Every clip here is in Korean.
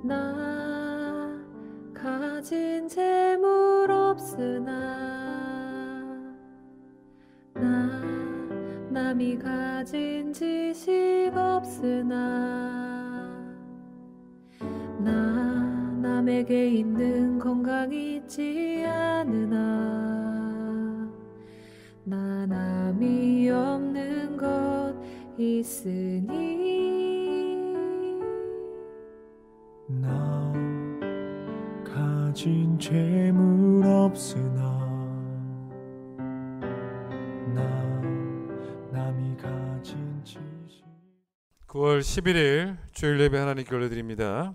나 가진 재물 없으나 나 남이 가진 지식 없으나 나 남에게 있는 건강 있지 않으나 나 남이 없는 것 있으니 나 가진 재물 없으나 나 남이 가진 지식 9월 11일 주일 예배 하나님께 올려드립니다.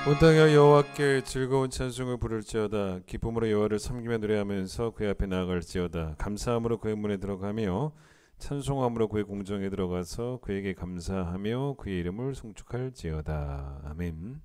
온 땅에 여호와께 즐거운 찬송을 부를지어다. 기쁨으로 여호와를 섬기며 노래하면서 그의 앞에 나아갈지어다. 감사함으로 그의 문에 들어가며 찬송함으로 그의 공정에 들어가서 그에게 감사하며 그의 이름을 송축할지어다. 아멘.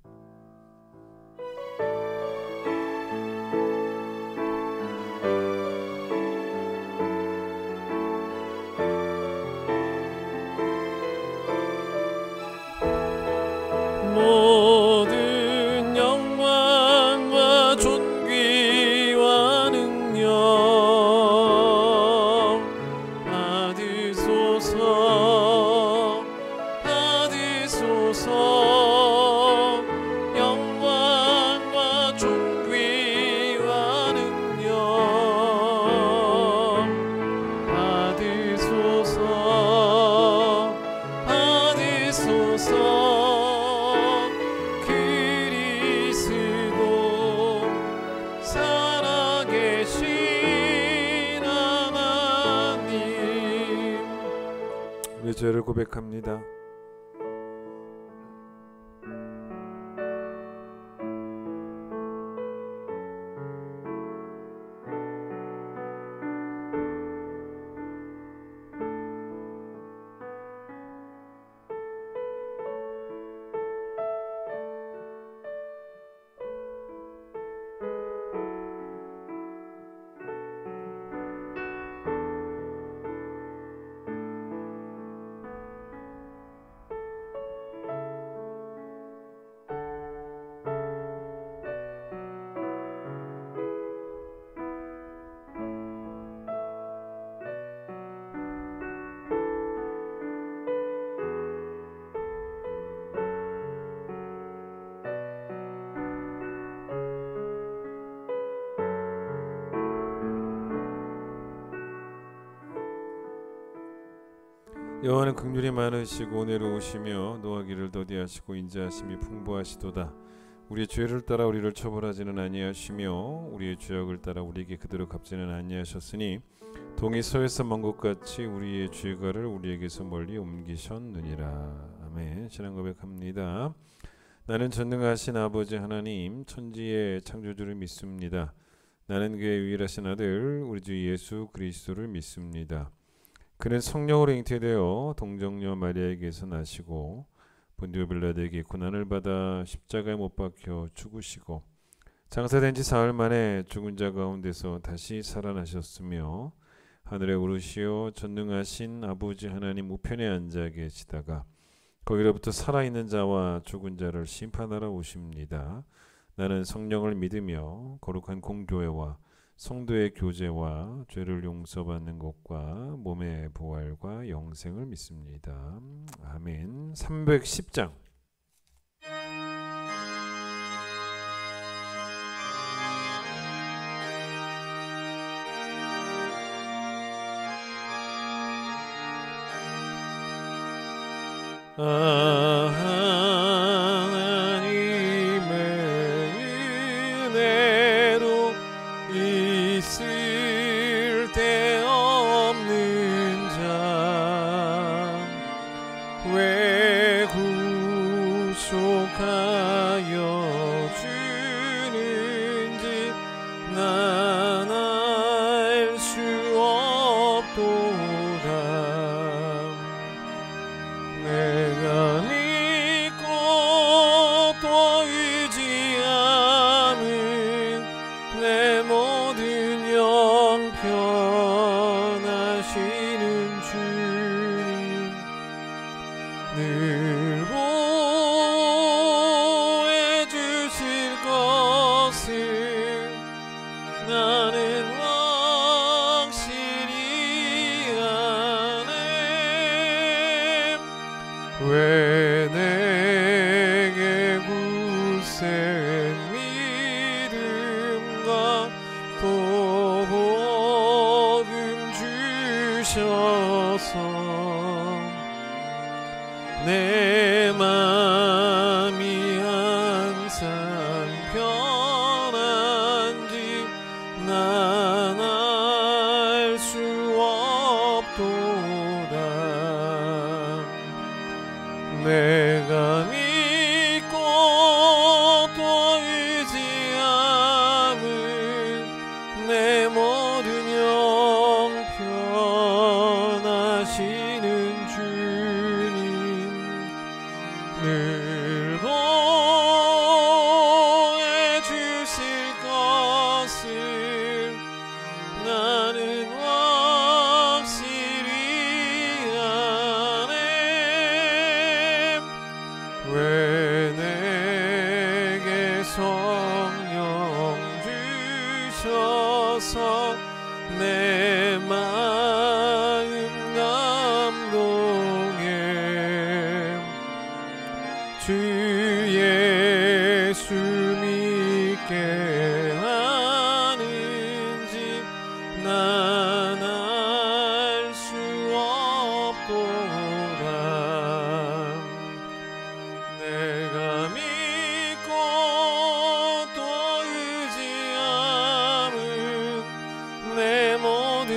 모든 영광과 존귀와 능력 받으소서 받으소서. 영광과 존귀와 능력 받으소서 받으소서. 우리 죄를 고백합니다. 여호와는 긍휼이 많으시고 은혜로우시며 노하기를 더디하시고 인자하심이 풍부하시도다. 우리의 죄를 따라 우리를 처벌하지는 아니하시며 우리의 죄악을 따라 우리에게 그대로 갚지는 아니하셨으니 동이 서에서 먼 것 같이 우리의 죄가를 우리에게서 멀리 옮기셨느니라. 아멘. 신앙 고백합니다. 나는 전능하신 아버지 하나님 천지의 창조주를 믿습니다. 나는 그의 유일하신 아들 우리 주 예수 그리스도를 믿습니다. 그는 성령으로 잉태되어 동정녀 마리아에게서 나시고 본디오 빌라도에게 고난을 받아 십자가에 못 박혀 죽으시고 장사된 지 사흘 만에 죽은 자 가운데서 다시 살아나셨으며 하늘에 오르시어 전능하신 아버지 하나님 우편에 앉아 계시다가 거기로부터 살아있는 자와 죽은 자를 심판하러 오십니다. 나는 성령을 믿으며 거룩한 공교회와 성도의 교제와 죄를 용서받는 것과 몸의 부활과 영생을 믿습니다. 아멘. 310장. 하나님의 은혜로 있을 데 없는 자 왜 구속하여 주는지 난 내 모든 영편하시는 주님 늘 보호해 주실 것을 나는 확실히 아네. 왜 내게 굳센 믿음과 또 복음 주셔서 내 맘이 항상 편한지 난 알 수 없도다. 내가 믿고 또 의지함은 내 모든 영편하시는 주님 늘 보호해 주실 것을 나는 확실히 아네. 왜 내게 성령 주셔서 내 마음 감동해 주 예수 믿게 하는지 난 알 수 없도다. 내가 믿고 또 의지함은 내 모든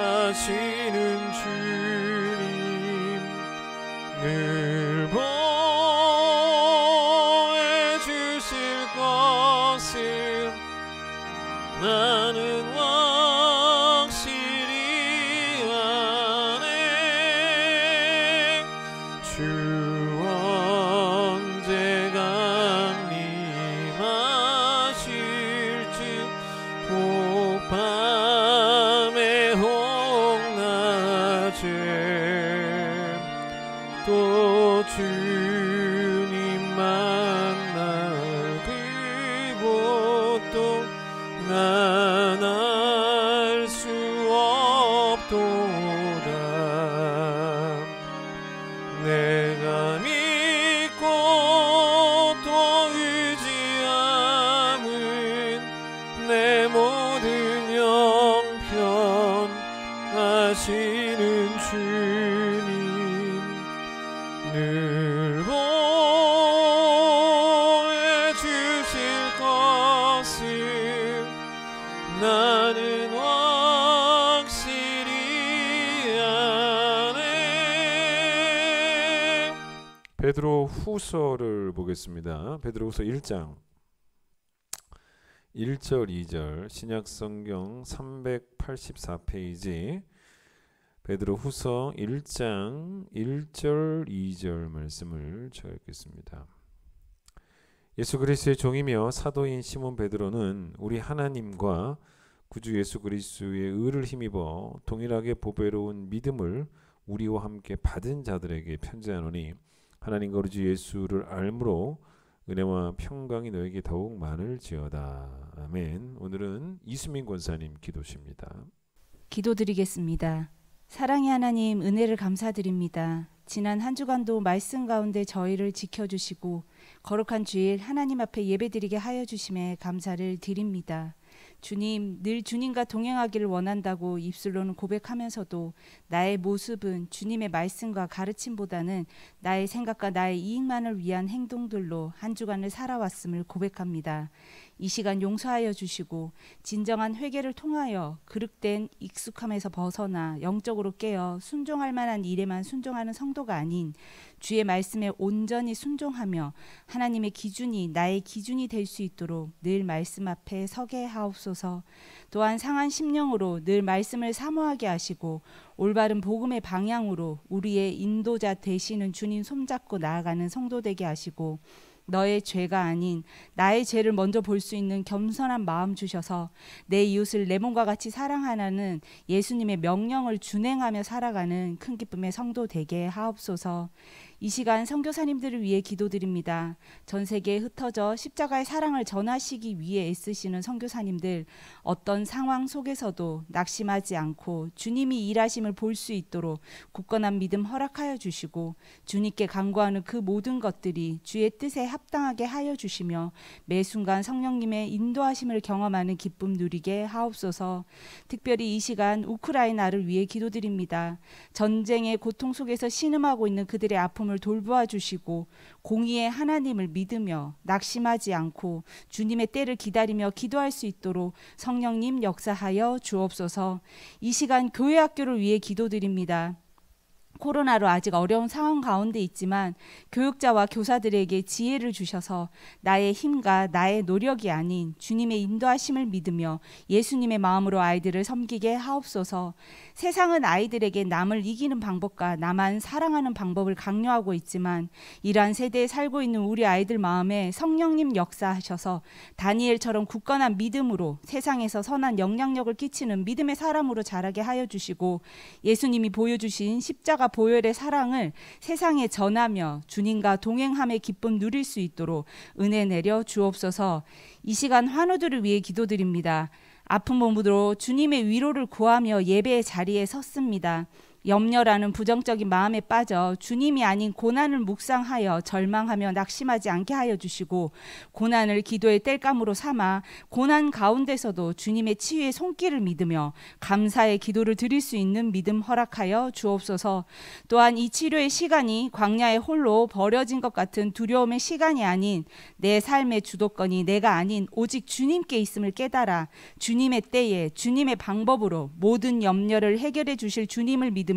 영편하시는 주님 늘 보호해 주실 것을 나는 확실히 아네. 주 언제 강림하실지 혹 밤에 혹 낮에 또 주님 만날 그곳도 난 알 수 없도다. 내가 믿고 또 의지함은 내 모든 영편하시는 주님 늘 보호해 주실 것을 나는 확실히 아네. 베드로 후서를 보겠습니다. 베드로 후서 1장 1절 2절 신약성경 384페이지 베드로 후서 1장 1절 2절 말씀을 읽겠습니다. 예수 그리스도의 종이며 사도인 시몬 베드로는 우리 하나님과 구주 예수 그리스도의 의를 힘입어 동일하게 보배로운 믿음을 우리와 함께 받은 자들에게 편지하노니 하나님과 우리 주 예수를 알므로 은혜와 평강이 너에게 더욱 많을지어다. 아멘. 오늘은 이수민 권사님 기도십니다. 기도드리겠습니다. 사랑의 하나님, 은혜를 감사드립니다. 지난 한 주간도 말씀 가운데 저희를 지켜주시고 거룩한 주일 하나님 앞에 예배드리게 하여 주심에 감사를 드립니다. 주님, 늘 주님과 동행하기를 원한다고 입술로는 고백하면서도 나의 모습은 주님의 말씀과 가르침보다는 나의 생각과 나의 이익만을 위한 행동들로 한 주간을 살아왔음을 고백합니다. 이 시간 용서하여 주시고 진정한 회개를 통하여 그릇된 익숙함에서 벗어나 영적으로 깨어 순종할 만한 일에만 순종하는 성도가 아닌 주의 말씀에 온전히 순종하며 하나님의 기준이 나의 기준이 될 수 있도록 늘 말씀 앞에 서게 하옵소서. 또한 상한 심령으로 늘 말씀을 사모하게 하시고 올바른 복음의 방향으로 우리의 인도자 되시는 주님 손잡고 나아가는 성도 되게 하시고 너의 죄가 아닌 나의 죄를 먼저 볼 수 있는 겸손한 마음 주셔서 내 이웃을 내 몸과 같이 사랑하는 예수님의 명령을 준행하며 살아가는 큰 기쁨의 성도 되게 하옵소서. 이 시간 선교사님들을 위해 기도드립니다. 전 세계에 흩어져 십자가의 사랑을 전하시기 위해 애쓰시는 선교사님들, 어떤 상황 속에서도 낙심하지 않고 주님이 일하심을 볼 수 있도록 굳건한 믿음 허락하여 주시고, 주님께 간구하는 그 모든 것들이 주의 뜻에 합당하게 하여 주시며 매 순간 성령님의 인도하심을 경험하는 기쁨 누리게 하옵소서. 특별히 이 시간 우크라이나를 위해 기도드립니다. 전쟁의 고통 속에서 신음하고 있는 그들의 아픔을 돌보아 주시고, 공의의 하나님을 믿으며 낙심하지 않고 주님의 때를 기다리며 기도할 수 있도록 성령님 역사하여 주옵소서. 이 시간 교회 학교를 위해 기도드립니다. 코로나로 아직 어려운 상황 가운데 있지만 교육자와 교사들에게 지혜를 주셔서 나의 힘과 나의 노력이 아닌 주님의 인도하심을 믿으며 예수님의 마음으로 아이들을 섬기게 하옵소서. 세상은 아이들에게 남을 이기는 방법과 나만 사랑하는 방법을 강요하고 있지만, 이러한 세대에 살고 있는 우리 아이들 마음에 성령님 역사하셔서 다니엘처럼 굳건한 믿음으로 세상에서 선한 영향력을 끼치는 믿음의 사람으로 자라게 하여 주시고, 예수님이 보여주신 십자가 보혈의 사랑을 세상에 전하며 주님과 동행함의 기쁨 누릴 수 있도록 은혜 내려 주옵소서. 이 시간 환우들을 위해 기도드립니다. 아픈 몸으로 주님의 위로를 구하며 예배의 자리에 섰습니다. 염려라는 부정적인 마음에 빠져 주님이 아닌 고난을 묵상하여 절망하며 낙심하지 않게 하여 주시고, 고난을 기도의 땔감으로 삼아 고난 가운데서도 주님의 치유의 손길을 믿으며 감사의 기도를 드릴 수 있는 믿음 허락하여 주옵소서. 또한 이 치료의 시간이 광야의 홀로 버려진 것 같은 두려움의 시간이 아닌 내 삶의 주도권이 내가 아닌 오직 주님께 있음을 깨달아 주님의 때에 주님의 방법으로 모든 염려를 해결해 주실 주님을 믿으며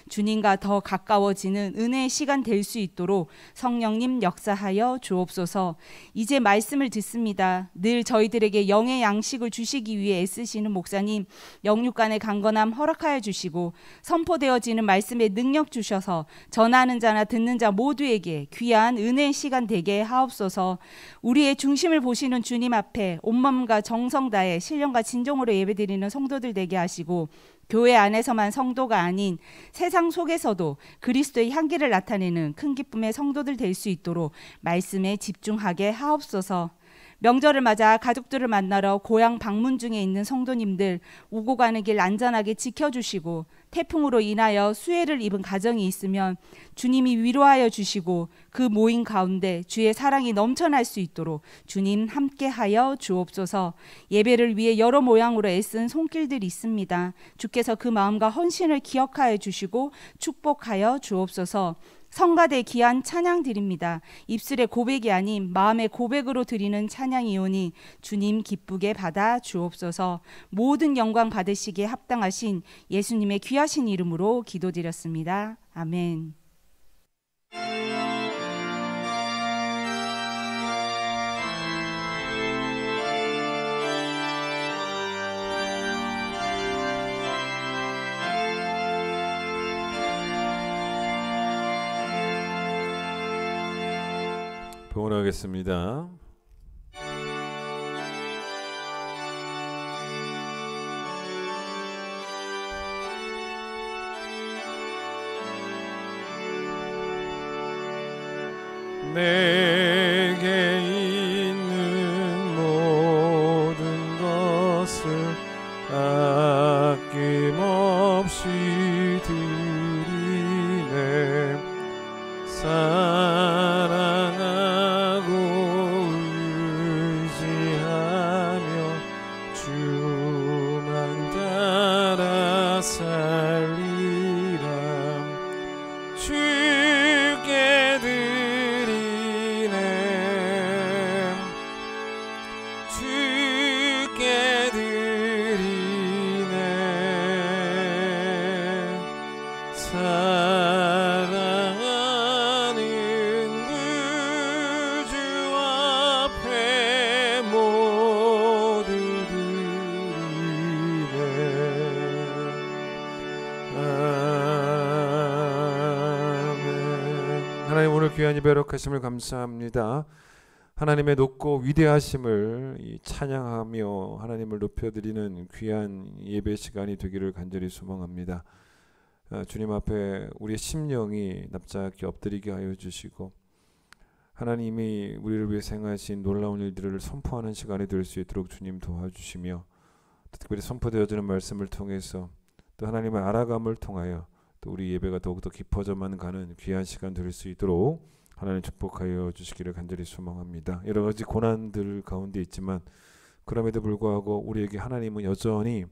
주님과 더 가까워지는 은혜의 시간 될 수 있도록 성령님 역사하여 주옵소서. 이제 말씀을 듣습니다. 늘 저희들에게 영의 양식을 주시기 위해 애쓰시는 목사님, 영육간의 강건함 허락하여 주시고, 선포되어지는 말씀에 능력 주셔서 전하는 자나 듣는 자 모두에게 귀한 은혜의 시간 되게 하옵소서. 우리의 중심을 보시는 주님 앞에 온마음과 정성 다해 신령과 진정으로 예배드리는 성도들 되게 하시고, 교회 안에서만 성도가 아닌 세상 속에서도 그리스도의 향기를 나타내는 큰 기쁨의 성도들 될 수 있도록 말씀에 집중하게 하옵소서. 명절을 맞아 가족들을 만나러 고향 방문 중에 있는 성도님들 오고 가는 길 안전하게 지켜주시고, 태풍으로 인하여 수해를 입은 가정이 있으면 주님이 위로하여 주시고 그 모임 가운데 주의 사랑이 넘쳐날 수 있도록 주님 함께하여 주옵소서. 예배를 위해 여러 모양으로 애쓴 손길들이 있습니다. 주께서 그 마음과 헌신을 기억하여 주시고 축복하여 주옵소서. 성가대 귀한 찬양 드립니다. 입술의 고백이 아닌 마음의 고백으로 드리는 찬양이오니 주님 기쁘게 받아 주옵소서. 모든 영광 받으시기에 합당하신 예수님의 귀하신 이름으로 기도드렸습니다. 아멘. 봉헌하겠습니다. 내게 있는 모든 것을 아낌없이 드리네. 사랑하고 의지하며 주만 따라 살리라. 주께 드리네. 주께 드리네. 사랑하는 구주 앞에 모두 드리네. 아멘. 하나님, 오늘 오늘 귀한 예배력하심을 감사합니다. 하나님의 높고 위대하심을 찬양하며 하나님을 높여드리는 귀한 예배 시간이 되기를 간절히 소망합니다. 주님 앞에 우리의 심령이 납작히 엎드리게 하여 주시고 하나님이 우리를 위해 행하신 놀라운 일들을 선포하는 시간이 될 수 있도록 주님 도와주시며 특별히 선포되어지는 말씀을 통해서 또 하나님의 알아감을 통하여 또 우리 예배가 더욱더 깊어져만 가는 귀한 시간 될 수 있도록 하나님 축복하여 주시기를 간절히 소망합니다. 여러 가지 고난들 가운데 있지만 그럼에도 불구하고 우리에게 하나님은 여전히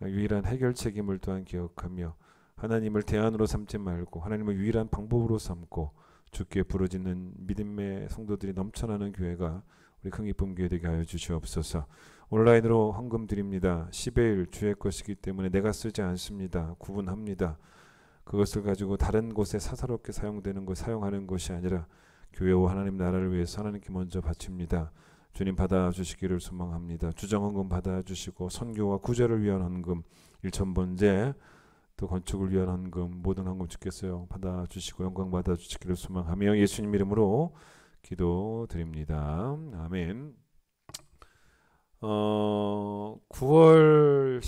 유일한 해결책임을 또한 기억하며 하나님을 대안으로 삼지 말고 하나님을 유일한 방법으로 삼고 주께 부르짖는 믿음의 성도들이 넘쳐나는 교회가 우리 큰기쁨 교회 되게 하여 주시옵소서. 온라인으로 헌금 드립니다. 10의 1 주의 것이기 때문에 내가 쓰지 않습니다. 구분합니다. 그것을 가지고 다른 곳에 사사롭게 사용되는 것 사용하는 것이 아니라 교회와 하나님 나라를 위해서 하나님께 먼저 바칩니다. 주님 받아주시기를 소망합니다. 주정헌금 받아주시고 선교와 구제를 위한 헌금 1,000번째 또 건축을 위한 헌금 모든 헌금 주께서 받아주시고 영광 받아주시기를 소망하며 예수님 이름으로 기도드립니다. 아멘. 9월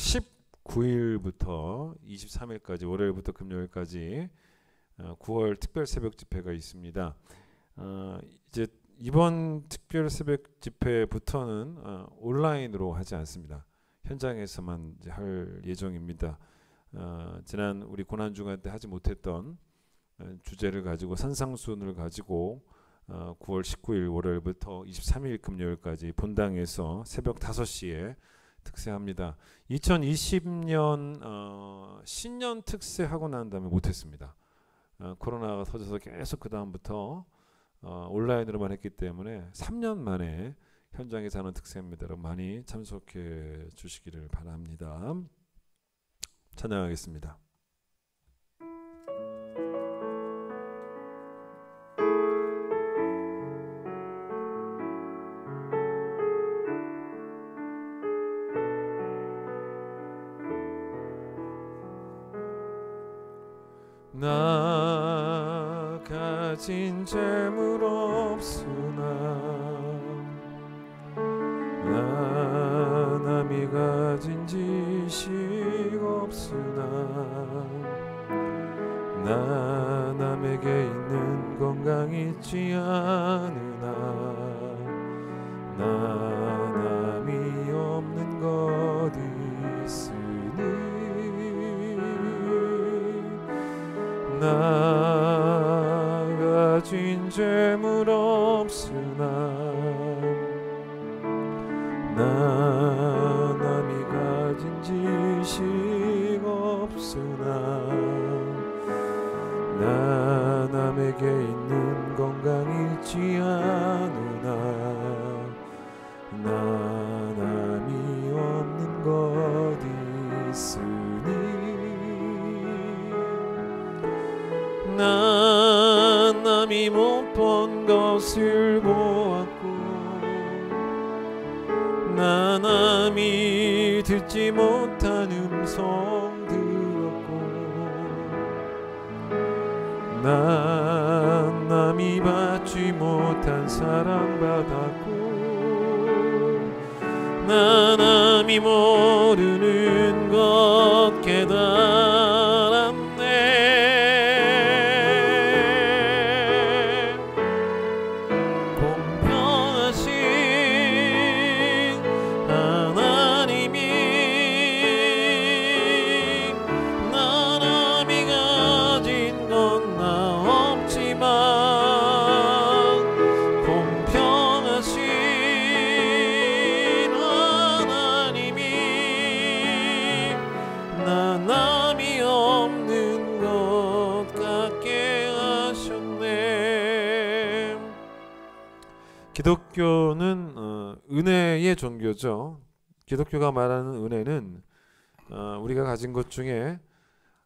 19일부터 23일까지 월요일부터 금요일까지 9월 특별 새벽 집회가 있습니다. 이제 이번 특별 새벽 집회부터는 온라인으로 하지 않습니다. 현장에서만 이제 할 예정입니다. 지난 우리 고난 주간 때 하지 못했던 주제를 가지고 산상수훈을 가지고 9월 19일 월요일부터 23일 금요일까지 본당에서 새벽 5시에 특세합니다. 2020년 신년 특세하고 난 다음에 못했습니다. 코로나가 터져서 계속 그 다음부터 온라인으로만 했기 때문에 3년 만에 현장에서 하는 특세입니다. 여러분 많이 참석해 주시기를 바랍니다. 찬양하겠습니다. 나 가진 재물 없으나 나 남이 가진 지식 없으나 나 남에게 있는 건강 있지 않으나 나 남이 없는 것 있으니 나 가진 재물 없으나 나 남이 가진 지식 없으나 나 남에게 있는 건강 있지 않으나 나 남이 없는 것 있으니 나 남이 못 본 것을 보았고 나 남이 듣지 못한 음성 들었고 나 남이 받지 못한 사랑 받았고 나 남이 모르는 것 깨달았네. 기독교는 은혜의 종교죠. 기독교가 말하는 은혜는 우리가 가진 것 중에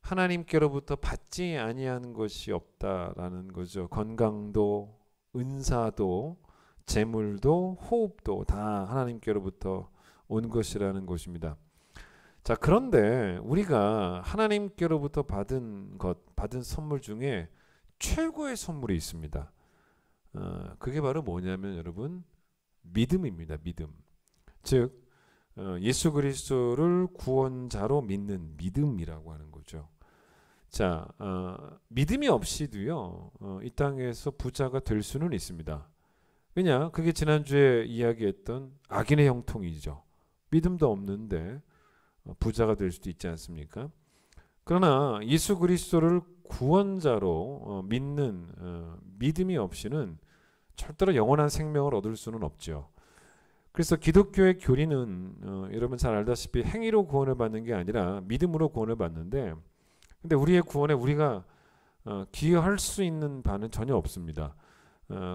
하나님께로부터 받지 아니하는 것이 없다라는 거죠. 건강도, 은사도, 재물도, 호흡도 다 하나님께로부터 온 것이라는 것입니다. 자, 그런데 우리가 하나님께로부터 받은 선물 중에 최고의 선물이 있습니다. 그게 바로 뭐냐면 여러분 믿음입니다. 믿음. 즉 예수 그리스도를 구원자로 믿는 믿음이라고 하는 거죠. 자, 믿음이 없이도요 이 땅에서 부자가 될 수는 있습니다. 왜냐? 그게 지난주에 이야기했던 악인의 형통이죠. 믿음도 없는데 부자가 될 수도 있지 않습니까? 그러나 예수 그리스도를 구원자로 믿는 믿음이 없이는 절대로 영원한 생명을 얻을 수는 없죠. 그래서 기독교의 교리는 여러분 잘 알다시피 행위로 구원을 받는 게 아니라 믿음으로 구원을 받는데, 근데 우리의 구원에 우리가 기여할 수 있는 바는 전혀 없습니다.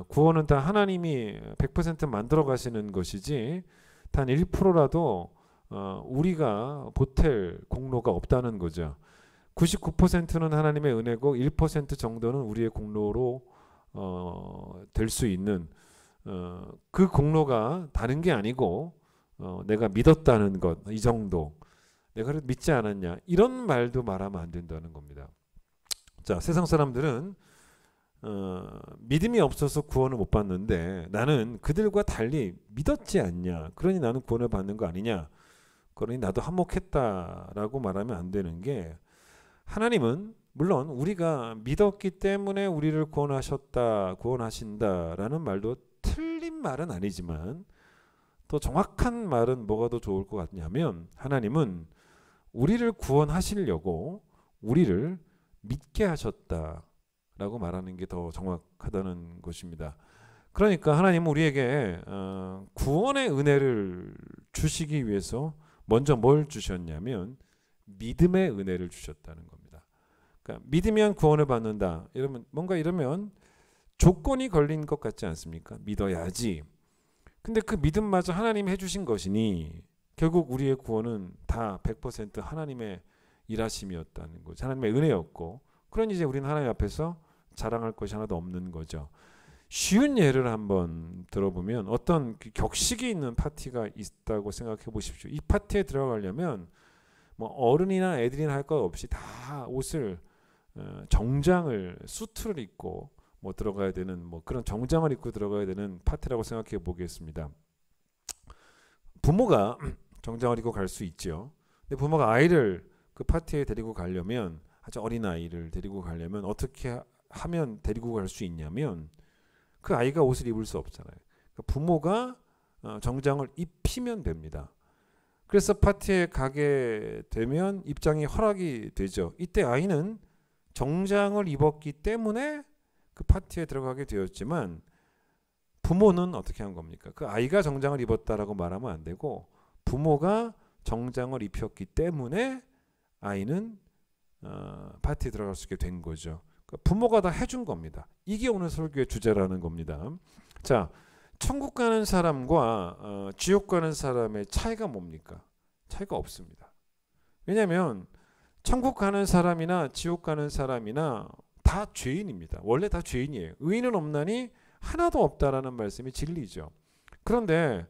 구원은 다 하나님이 100% 만들어 가시는 것이지 단 1%라도 우리가 보탤 공로가 없다는 거죠. 99%는 하나님의 은혜고 1% 정도는 우리의 공로로 될 수 있는 그 공로가 다른 게 아니고 내가 믿었다는 것, 이 정도. 내가 믿지 않았냐, 이런 말도 말하면 안 된다는 겁니다. 자, 세상 사람들은 믿음이 없어서 구원을 못 받는데 나는 그들과 달리 믿었지 않냐, 그러니 나는 구원을 받는 거 아니냐, 그러니 나도 한몫했다라고 말하면 안 되는 게, 하나님은 물론 우리가 믿었기 때문에 우리를 구원하신다라는 말도 틀린 말은 아니지만, 더 정확한 말은 뭐가 더 좋을 것 같냐면, 하나님은 우리를 구원하시려고 우리를 믿게 하셨다라고 말하는 게 더 정확하다는 것입니다. 그러니까 하나님은 우리에게 구원의 은혜를 주시기 위해서 먼저 뭘 주셨냐면 믿음의 은혜를 주셨다는 겁니다. 그러니까 믿으면 구원을 받는다. 이러면 뭔가 이러면 조건이 걸린 것 같지 않습니까? 믿어야지. 근데 그 믿음마저 하나님이 해주신 것이니 결국 우리의 구원은 다 100% 하나님의 일하심이었다는 거죠. 하나님의 은혜였고, 그러니 이제 우리는 하나님 앞에서 자랑할 것이 하나도 없는 거죠. 쉬운 예를 한번 들어보면 어떤 격식이 있는 파티가 있다고 생각해 보십시오. 이 파티에 들어가려면 뭐 어른이나 애들이나 할 것 없이 다 옷을 정장을 수트를 입고 뭐 들어가야 되는, 뭐 그런 정장을 입고 들어가야 되는 파티라고 생각해 보겠습니다. 부모가 정장을 입고 갈 수 있죠. 근데 부모가 아이를 그 파티에 데리고 가려면, 아주 어린 아이를 데리고 가려면 어떻게 하면 데리고 갈 수 있냐면, 그 아이가 옷을 입을 수 없잖아요. 그러니까 부모가 정장을 입히면 됩니다. 그래서 파티에 가게 되면 입장이 허락이 되죠. 이때 아이는 정장을 입었기 때문에 그 파티에 들어가게 되었지만, 부모는 어떻게 한 겁니까? 그 아이가 정장을 입었다라고 말하면 안 되고, 부모가 정장을 입혔기 때문에 아이는 파티에 들어갈 수 있게 된 거죠. 그러니까 부모가 다 해준 겁니다. 이게 오늘 설교의 주제라는 겁니다. 자, 천국 가는 사람과 지옥 가는 사람의 차이가 뭡니까? 차이가 없습니다. 왜냐하면 천국 가는 사람이나 지옥 가는 사람이나 다 죄인입니다. 원래 다 죄인이에요. 의인은 없나니 하나도 없다라는 말씀이 진리죠. 그런데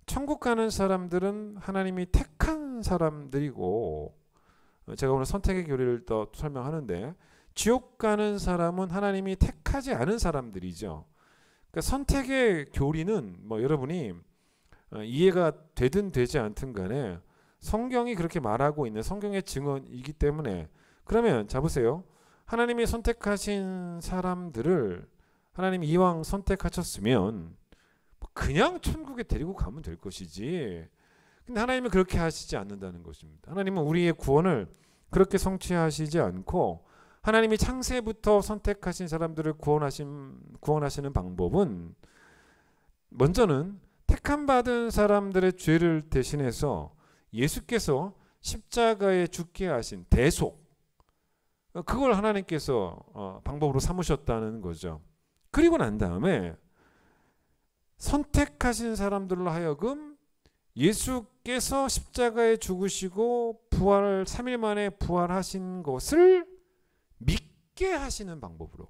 천국 가는 사람들은 하나님이 택한 사람들이고, 제가 오늘 선택의 교리를 더 설명하는데, 지옥 가는 사람은 하나님이 택하지 않은 사람들이죠. 그러니까 선택의 교리는 뭐 여러분이 이해가 되든 되지 않든 간에 성경이 그렇게 말하고 있는 성경의 증언이기 때문에, 그러면 자 보세요. 하나님이 선택하신 사람들을 하나님이 이왕 선택하셨으면 그냥 천국에 데리고 가면 될 것이지, 근데 하나님은 그렇게 하시지 않는다는 것입니다. 하나님은 우리의 구원을 그렇게 성취하시지 않고, 하나님이 창세부터 선택하신 사람들을 구원하시는 방법은, 먼저는 택함 받은 사람들의 죄를 대신해서 예수께서 십자가에 죽게 하신 대속, 그걸 하나님께서 방법으로 삼으셨다는 거죠. 그리고 난 다음에 선택하신 사람들로 하여금 예수께서 십자가에 죽으시고 3일 만에 부활하신 것을 믿게 하시는 방법으로,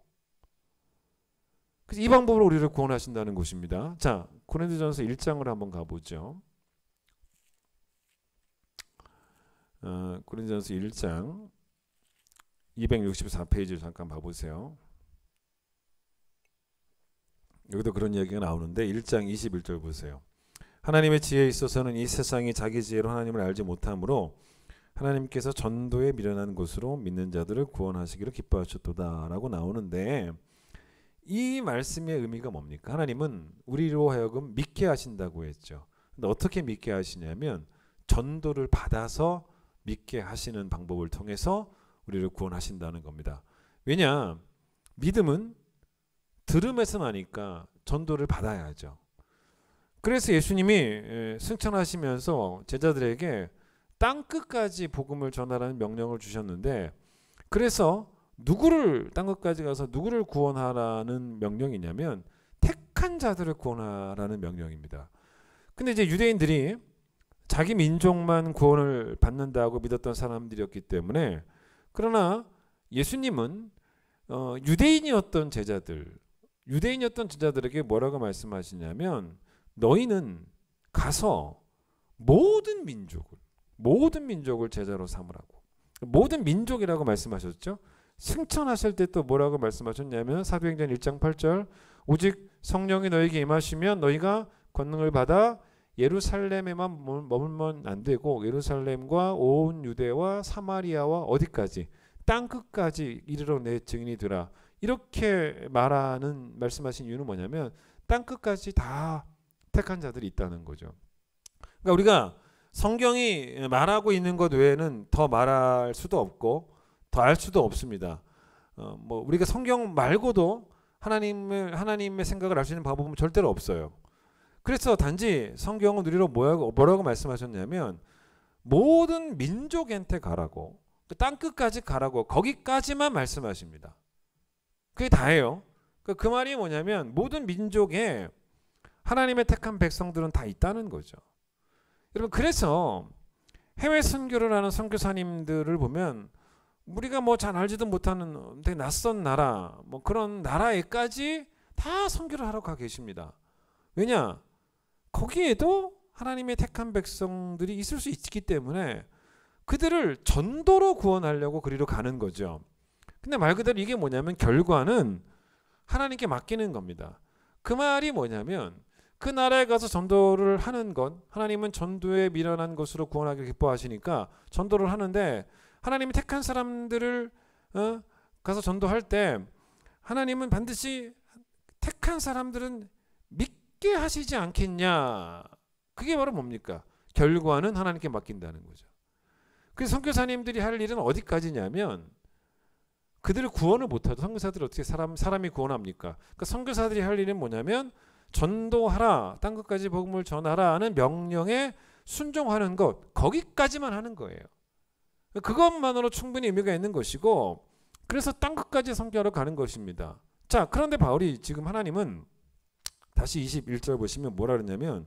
그래서 이 방법으로 우리를 구원하신다는 것입니다. 자, 고린도전서 1장을 한번 가보죠. 고린도전서 1장 264페이지를 잠깐 봐보세요. 여기도 그런 이야기가 나오는데 1장 21절 보세요. 하나님의 지혜에 있어서는 이 세상이 자기 지혜로 하나님을 알지 못하므로 하나님께서 전도에 미련한 곳으로 믿는 자들을 구원하시기를 기뻐하셨도다 라고 나오는데, 이 말씀의 의미가 뭡니까? 하나님은 우리로 하여금 믿게 하신다고 했죠. 근데 어떻게 믿게 하시냐면 전도를 받아서 믿게 하시는 방법을 통해서 우리를 구원하신다는 겁니다. 왜냐? 믿음은 들음에서 나니까 전도를 받아야죠. 그래서 예수님이 승천하시면서 제자들에게 땅끝까지 복음을 전하라는 명령을 주셨는데, 그래서 누구를 땅끝까지 가서 누구를 구원하라는 명령이냐면 택한 자들을 구원하라는 명령입니다. 근데 이제 유대인들이 자기 민족만 구원을 받는다고 믿었던 사람들이었기 때문에, 그러나 예수님은 유대인이었던 제자들에게 뭐라고 말씀하시냐면 너희는 가서 모든 민족을 제자로 삼으라고. 모든 민족이라고 말씀하셨죠. 승천하실 때 또 뭐라고 말씀하셨냐면 사도행전 1장 8절 오직 성령이 너에게 임하시면 너희가 권능을 받아 예루살렘에만 머물면 안 되고 예루살렘과 온 유대와 사마리아와 어디까지 땅끝까지 이르러 내 증인이 되라. 이렇게 말씀하신 이유는 뭐냐면 땅끝까지 다 택한 자들이 있다는 거죠. 그러니까 우리가 성경이 말하고 있는 것 외에는 더 말할 수도 없고 더 알 수도 없습니다. 우리가 성경 말고도 하나님의 생각을 알 수 있는 방법은 절대로 없어요. 그래서 단지 성경은 우리로 뭐라고 말씀하셨냐면 모든 민족한테 가라고, 땅 끝까지 가라고, 거기까지만 말씀하십니다. 그게 다예요. 그 말이 뭐냐면 모든 민족에 하나님의 택한 백성들은 다 있다는 거죠. 여러분, 그래서 해외 선교를 하는 선교사님들을 보면 우리가 잘 알지도 못하는 되게 낯선 나라, 그런 나라에까지 다 선교를 하러 가 계십니다. 왜냐? 거기에도 하나님의 택한 백성들이 있을 수 있기 때문에 그들을 전도로 구원하려고 그리로 가는 거죠. 근데 말 그대로 이게 뭐냐면 결과는 하나님께 맡기는 겁니다. 그 말이 뭐냐면 그 나라에 가서 전도를 하는 것, 하나님은 전도에 미련한 것으로 구원하기를 기뻐하시니까 전도를 하는데, 하나님이 택한 사람들을 가서 전도할 때 하나님은 반드시 택한 사람들은 믿게 하시지 않겠냐. 그게 바로 뭡니까? 결과는 하나님께 맡긴다는 거죠. 그래서 선교사님들이 할 일은 어디까지냐면, 그들을 구원을 못하도 선교사들을 어떻게 사람이 구원합니까? 그러니까 선교사들이 할 일은 뭐냐면 전도하라, 땅 끝까지 복음을 전하라 하는 명령에 순종하는 것, 거기까지만 하는 거예요. 그것만으로 충분히 의미가 있는 것이고, 그래서 땅 끝까지 선교하러 가는 것입니다. 자, 그런데 바울이 지금 하나님은 다시 21절 보시면 뭐라 그러냐면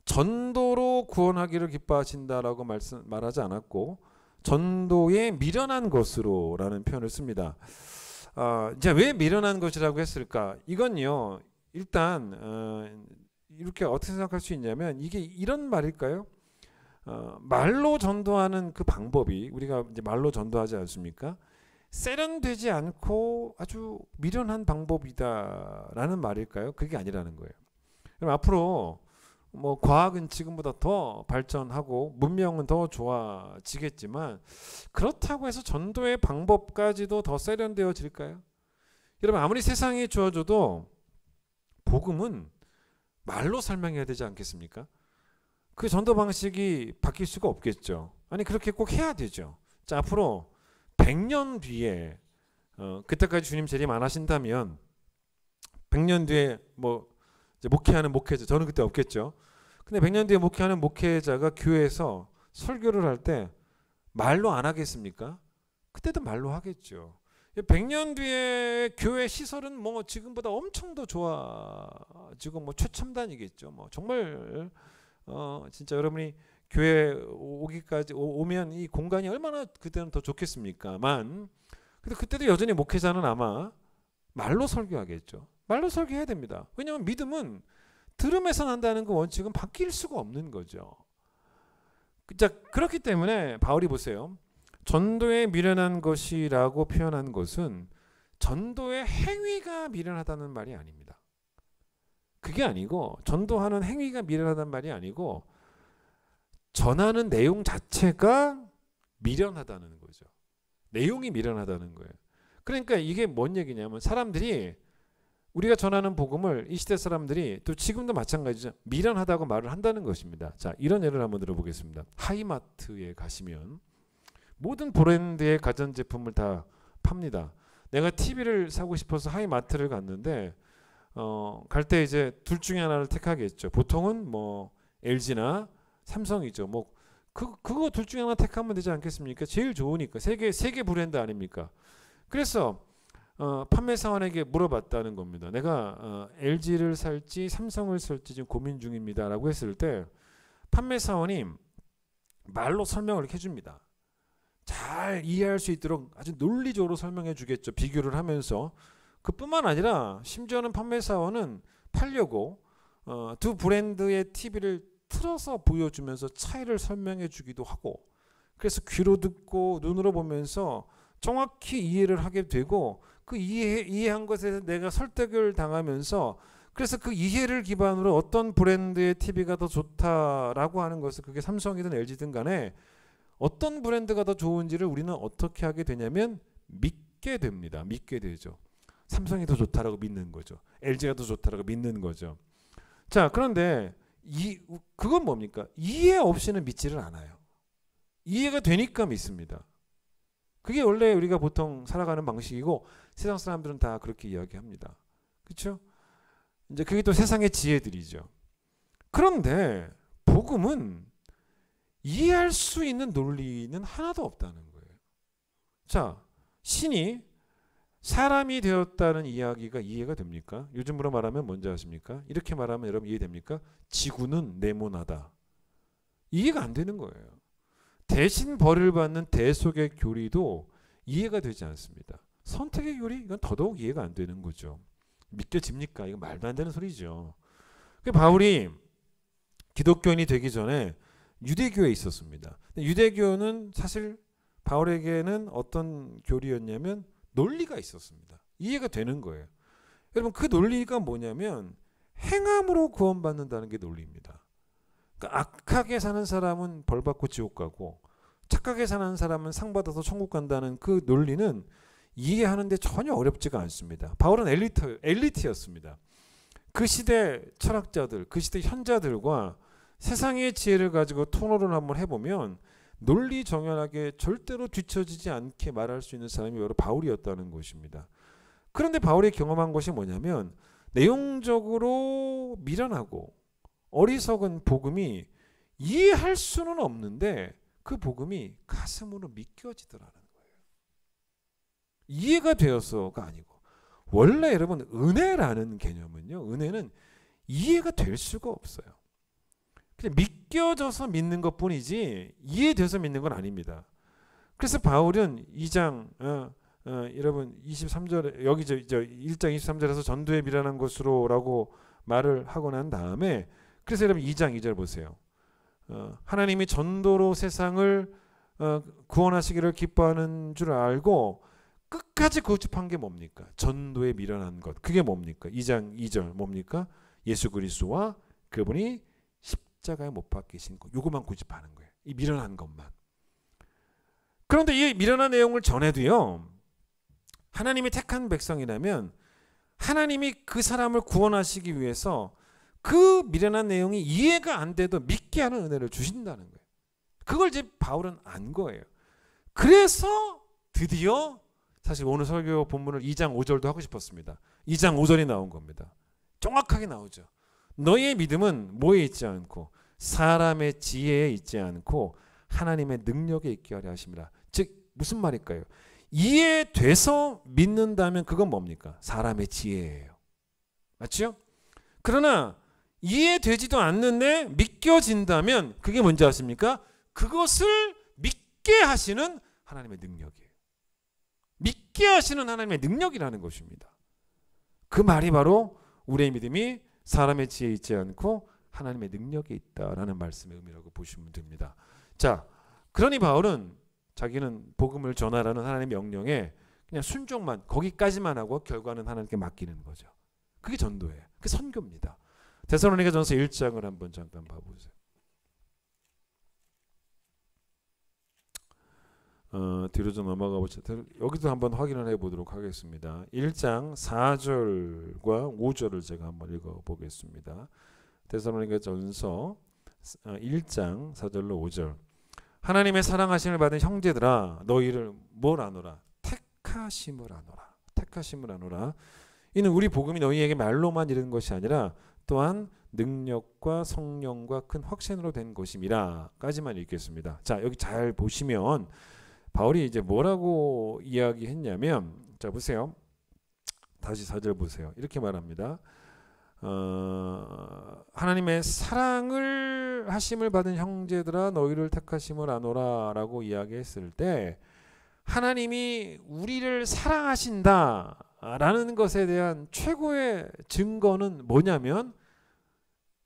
전도로 구원하기를 기뻐하신다라고 말하지 않았고 전도에 미련한 것으로라는 표현을 씁니다. 이제 왜 미련한 것이라고 했을까? 이건요, 일단 이렇게 어떻게 생각할 수 있냐면 이게 이런 말일까요? 말로 전도하는 그 방법이, 우리가 이제 말로 전도하지 않습니까? 세련되지 않고 아주 미련한 방법이다라는 말일까요? 그게 아니라는 거예요. 그럼 앞으로 과학은 지금보다 더 발전하고 문명은 더 좋아지겠지만 그렇다고 해서 전도의 방법까지도 더 세련되어질까요? 여러분, 아무리 세상이 좋아져도 복음은 말로 설명해야 되지 않겠습니까? 그 전도 방식이 바뀔 수가 없겠죠. 아니, 그렇게 꼭 해야 되죠. 자, 앞으로 100년 뒤에 그때까지 주님 재림 안 하신다면 100년 뒤에 이제 목회하는 목회자, 저는 그때 없겠죠. 근데 100년 뒤에 목회하는 목회자가 교회에서 설교를 할 때 말로 안 하겠습니까? 그때도 말로 하겠죠. 100년 뒤에 교회 시설은 지금보다 엄청 더 좋아지고 최첨단이겠죠. 정말 진짜 여러분이 교회 오면 이 공간이 얼마나 그때는 더 좋겠습니까만, 근데 그때도 여전히 목회자는 아마 말로 설교하겠죠. 말로 설교해야 됩니다. 왜냐하면 믿음은 들음에서 난다는 그 원칙은 바뀔 수가 없는 거죠. 자, 그렇기 때문에 바울이 보세요. 전도에 미련한 것이라고 표현한 것은 전도의 행위가 미련하다는 말이 아닙니다. 그게 아니고 전도하는 행위가 미련하단 말이 아니고 전하는 내용 자체가 미련하다는 거죠. 내용이 미련하다는 거예요. 그러니까 이게 뭔 얘기냐면 사람들이 우리가 전하는 복음을 이 시대 사람들이 또 지금도 마찬가지죠. 미련하다고 말을 한다는 것입니다. 자, 이런 예를 한번 들어보겠습니다. 하이마트에 가시면 모든 브랜드의 가전제품을 다 팝니다. 내가 TV를 사고 싶어서 하이마트를 갔는데 갈 때 이제 둘 중에 하나를 택하겠죠. 보통은 뭐 LG나 삼성이죠. 뭐 그거 둘 중에 하나 택하면 되지 않겠습니까? 제일 좋으니까 세계 브랜드 아닙니까? 그래서 판매사원에게 물어봤다는 겁니다. 내가 LG를 살지 삼성을 살지 지금 고민 중입니다라고 했을 때 판매사원이 말로 설명을 해줍니다. 잘 이해할 수 있도록 아주 논리적으로 설명해 주겠죠. 비교를 하면서. 그뿐만 아니라 심지어는 판매사원은 팔려고 두 브랜드의 TV를 틀어서 보여주면서 차이를 설명해 주기도 하고, 그래서 귀로 듣고 눈으로 보면서 정확히 이해를 하게 되고, 그 이해한 것에 대해서 내가 설득을 당하면서, 그래서 그 이해를 기반으로 어떤 브랜드의 TV가 더 좋다라고 하는 것을, 그게 삼성이든 LG든 간에 어떤 브랜드가 더 좋은지를 우리는 어떻게 하게 되냐면 믿게 됩니다. 믿게 되죠. 삼성이 더 좋다라고 믿는 거죠. LG가 더 좋다라고 믿는 거죠. 자, 그런데 그건 뭡니까? 이해 없이는 믿지를 않아요. 이해가 되니까 믿습니다. 그게 원래 우리가 보통 살아가는 방식이고 세상 사람들은 다 그렇게 이야기합니다. 그렇죠? 이제 그게 또 세상의 지혜들이죠. 그런데 복음은 이해할 수 있는 논리는 하나도 없다는 거예요. 자, 신이 사람이 되었다는 이야기가 이해가 됩니까? 요즘으로 말하면 뭔지 아십니까? 이렇게 말하면 여러분 이해됩니까? 지구는 네모나다. 이해가 안 되는 거예요. 대신 벌을 받는 대속의 교리도 이해가 되지 않습니다. 선택의 교리? 이건 더더욱 이해가 안 되는 거죠. 믿겨집니까? 이건 말도 안 되는 소리죠. 바울이 기독교인이 되기 전에 유대교에 있었습니다. 유대교는 사실 바울에게는 어떤 교리였냐면 논리가 있었습니다. 이해가 되는 거예요. 여러분, 그 논리가 뭐냐면 행함으로 구원받는다는 게 논리입니다. 그러니까 악하게 사는 사람은 벌 받고 지옥 가고 착하게 사는 사람은 상 받아서 천국 간다는 그 논리는 이해하는데 전혀 어렵지가 않습니다. 바울은 엘리트였습니다. 그 시대 철학자들, 그 시대 현자들과 세상의 지혜를 가지고 토론을 한번 해보면 논리 정연하게 절대로 뒤처지지 않게 말할 수 있는 사람이 바로 바울이었다는 것입니다. 그런데 바울이 경험한 것이 뭐냐면 내용적으로 미련하고 어리석은 복음이 이해할 수는 없는데 그 복음이 가슴으로 믿겨지더라는 거예요. 이해가 되어서가 아니고, 원래 여러분 은혜라는 개념은요, 은혜는 이해가 될 수가 없어요. 그냥 믿겨져서 믿는 것뿐이지 이해돼서 믿는 건 아닙니다. 그래서 바울은 2장 여러분 23절에 여기 저 1장 23절에서 전도에 미련한 것으로라고 말을 하고 난 다음에, 그래서 여러분 2장 2절 보세요. 하나님이 전도로 세상을 구원하시기를 기뻐하는 줄 알고 끝까지 고집한 게 뭡니까? 전도에 미련한 것. 그게 뭡니까? 2장 2절 뭡니까? 예수 그리스도와 그분이 십자가에 못 박히신 것. 요것만 고집하는 거예요. 이 미련한 것만. 그런데 이 미련한 내용을 전해도요, 하나님이 택한 백성이라면 하나님이 그 사람을 구원하시기 위해서 그 미련한 내용이 이해가 안 돼도 믿게 하는 은혜를 주신다는 거예요. 그걸 이제 바울은 안 거예요. 그래서 드디어 사실 오늘 설교 본문을 2장 5절도 하고 싶었습니다. 2장 5절이 나온 겁니다. 정확하게 나오죠. 너희의 믿음은 뭐에 있지 않고 사람의 지혜에 있지 않고 하나님의 능력에 있게 하려 하심이라. 즉 무슨 말일까요? 이해돼서 믿는다면 그건 뭡니까? 사람의 지혜예요. 맞죠? 그러나 이해되지도 않는데 믿겨진다면 그게 뭔지 아십니까? 그것을 믿게 하시는 하나님의 능력이에요. 믿게 하시는 하나님의 능력이라는 것입니다. 그 말이 바로 우리의 믿음이 사람의 지혜에 있지 않고 하나님의 능력에 있다라는 말씀의 의미라고 보시면 됩니다. 자, 그러니 바울은 자기는 복음을 전하라는 하나님의 명령에 그냥 순종만, 거기까지만 하고 결과는 하나님께 맡기는 거죠. 그게 전도예요. 그게 선교입니다. 데살로니가전서 1장을 한번 잠깐 봐보세요. 뒤로 좀 넘어가 보죠. 여기도 한번 확인을 해보도록 하겠습니다. 1장 4절과 5절을 제가 한번 읽어보겠습니다. 데살로니가전서 1장 4절로 5절. 하나님의 사랑하심을 받은 형제들아 너희를 뭘 아노라? 택하심을 아노라. 택하심을 아노라. 이는 우리 복음이 너희에게 말로만 이른 것이 아니라 또한 능력과 성령과 큰 확신으로 된 것임이라 까지만 읽겠습니다. 자, 여기 잘 보시면 바울이 이제 뭐라고 이야기했냐면, 자 보세요. 다시 4절 보세요. 이렇게 말합니다. 하나님의 사랑을 하심을 받은 형제들아 너희를 택하심을 아노라 라고 이야기했을 때 하나님이 우리를 사랑하신다 라는 것에 대한 최고의 증거는 뭐냐면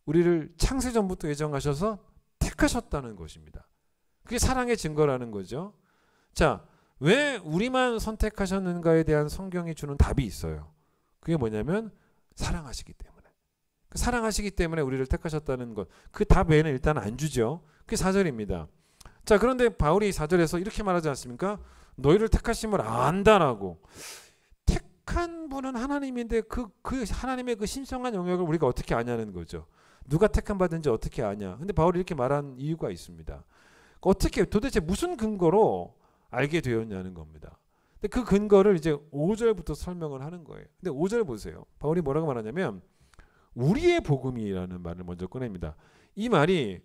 우리를 창세전부터 예정하셔서 택하셨다는 것입니다. 그게 사랑의 증거라는 거죠. 자, 왜 우리만 선택하셨는가에 대한 성경이 주는 답이 있어요. 그게 뭐냐면 사랑하시기 때문에. 사랑하시기 때문에 우리를 택하셨다는 것. 그 답 외에는 일단 안 주죠. 그게 4절입니다. 자, 그런데 바울이 4절에서 이렇게 말하지 않습니까? 너희를 택하심을 안다라고. 택한 분은 하나님인데 그 하나님의 그 신성한 영역을 우리가 어떻게 아냐는 거죠. 누가 택함 받은지 어떻게 아냐. 근데 바울이 이렇게 말한 이유가 있습니다. 어떻게 도대체 무슨 근거로 알게 되었냐는 겁니다. 근데 그 근거를 이제 5절부터 설명을 하는 거예요. 근데 5절 보세요. 바울이 뭐라고 말하냐면 우리의 복음이라는 말을 먼저 꺼냅니다. 이 말이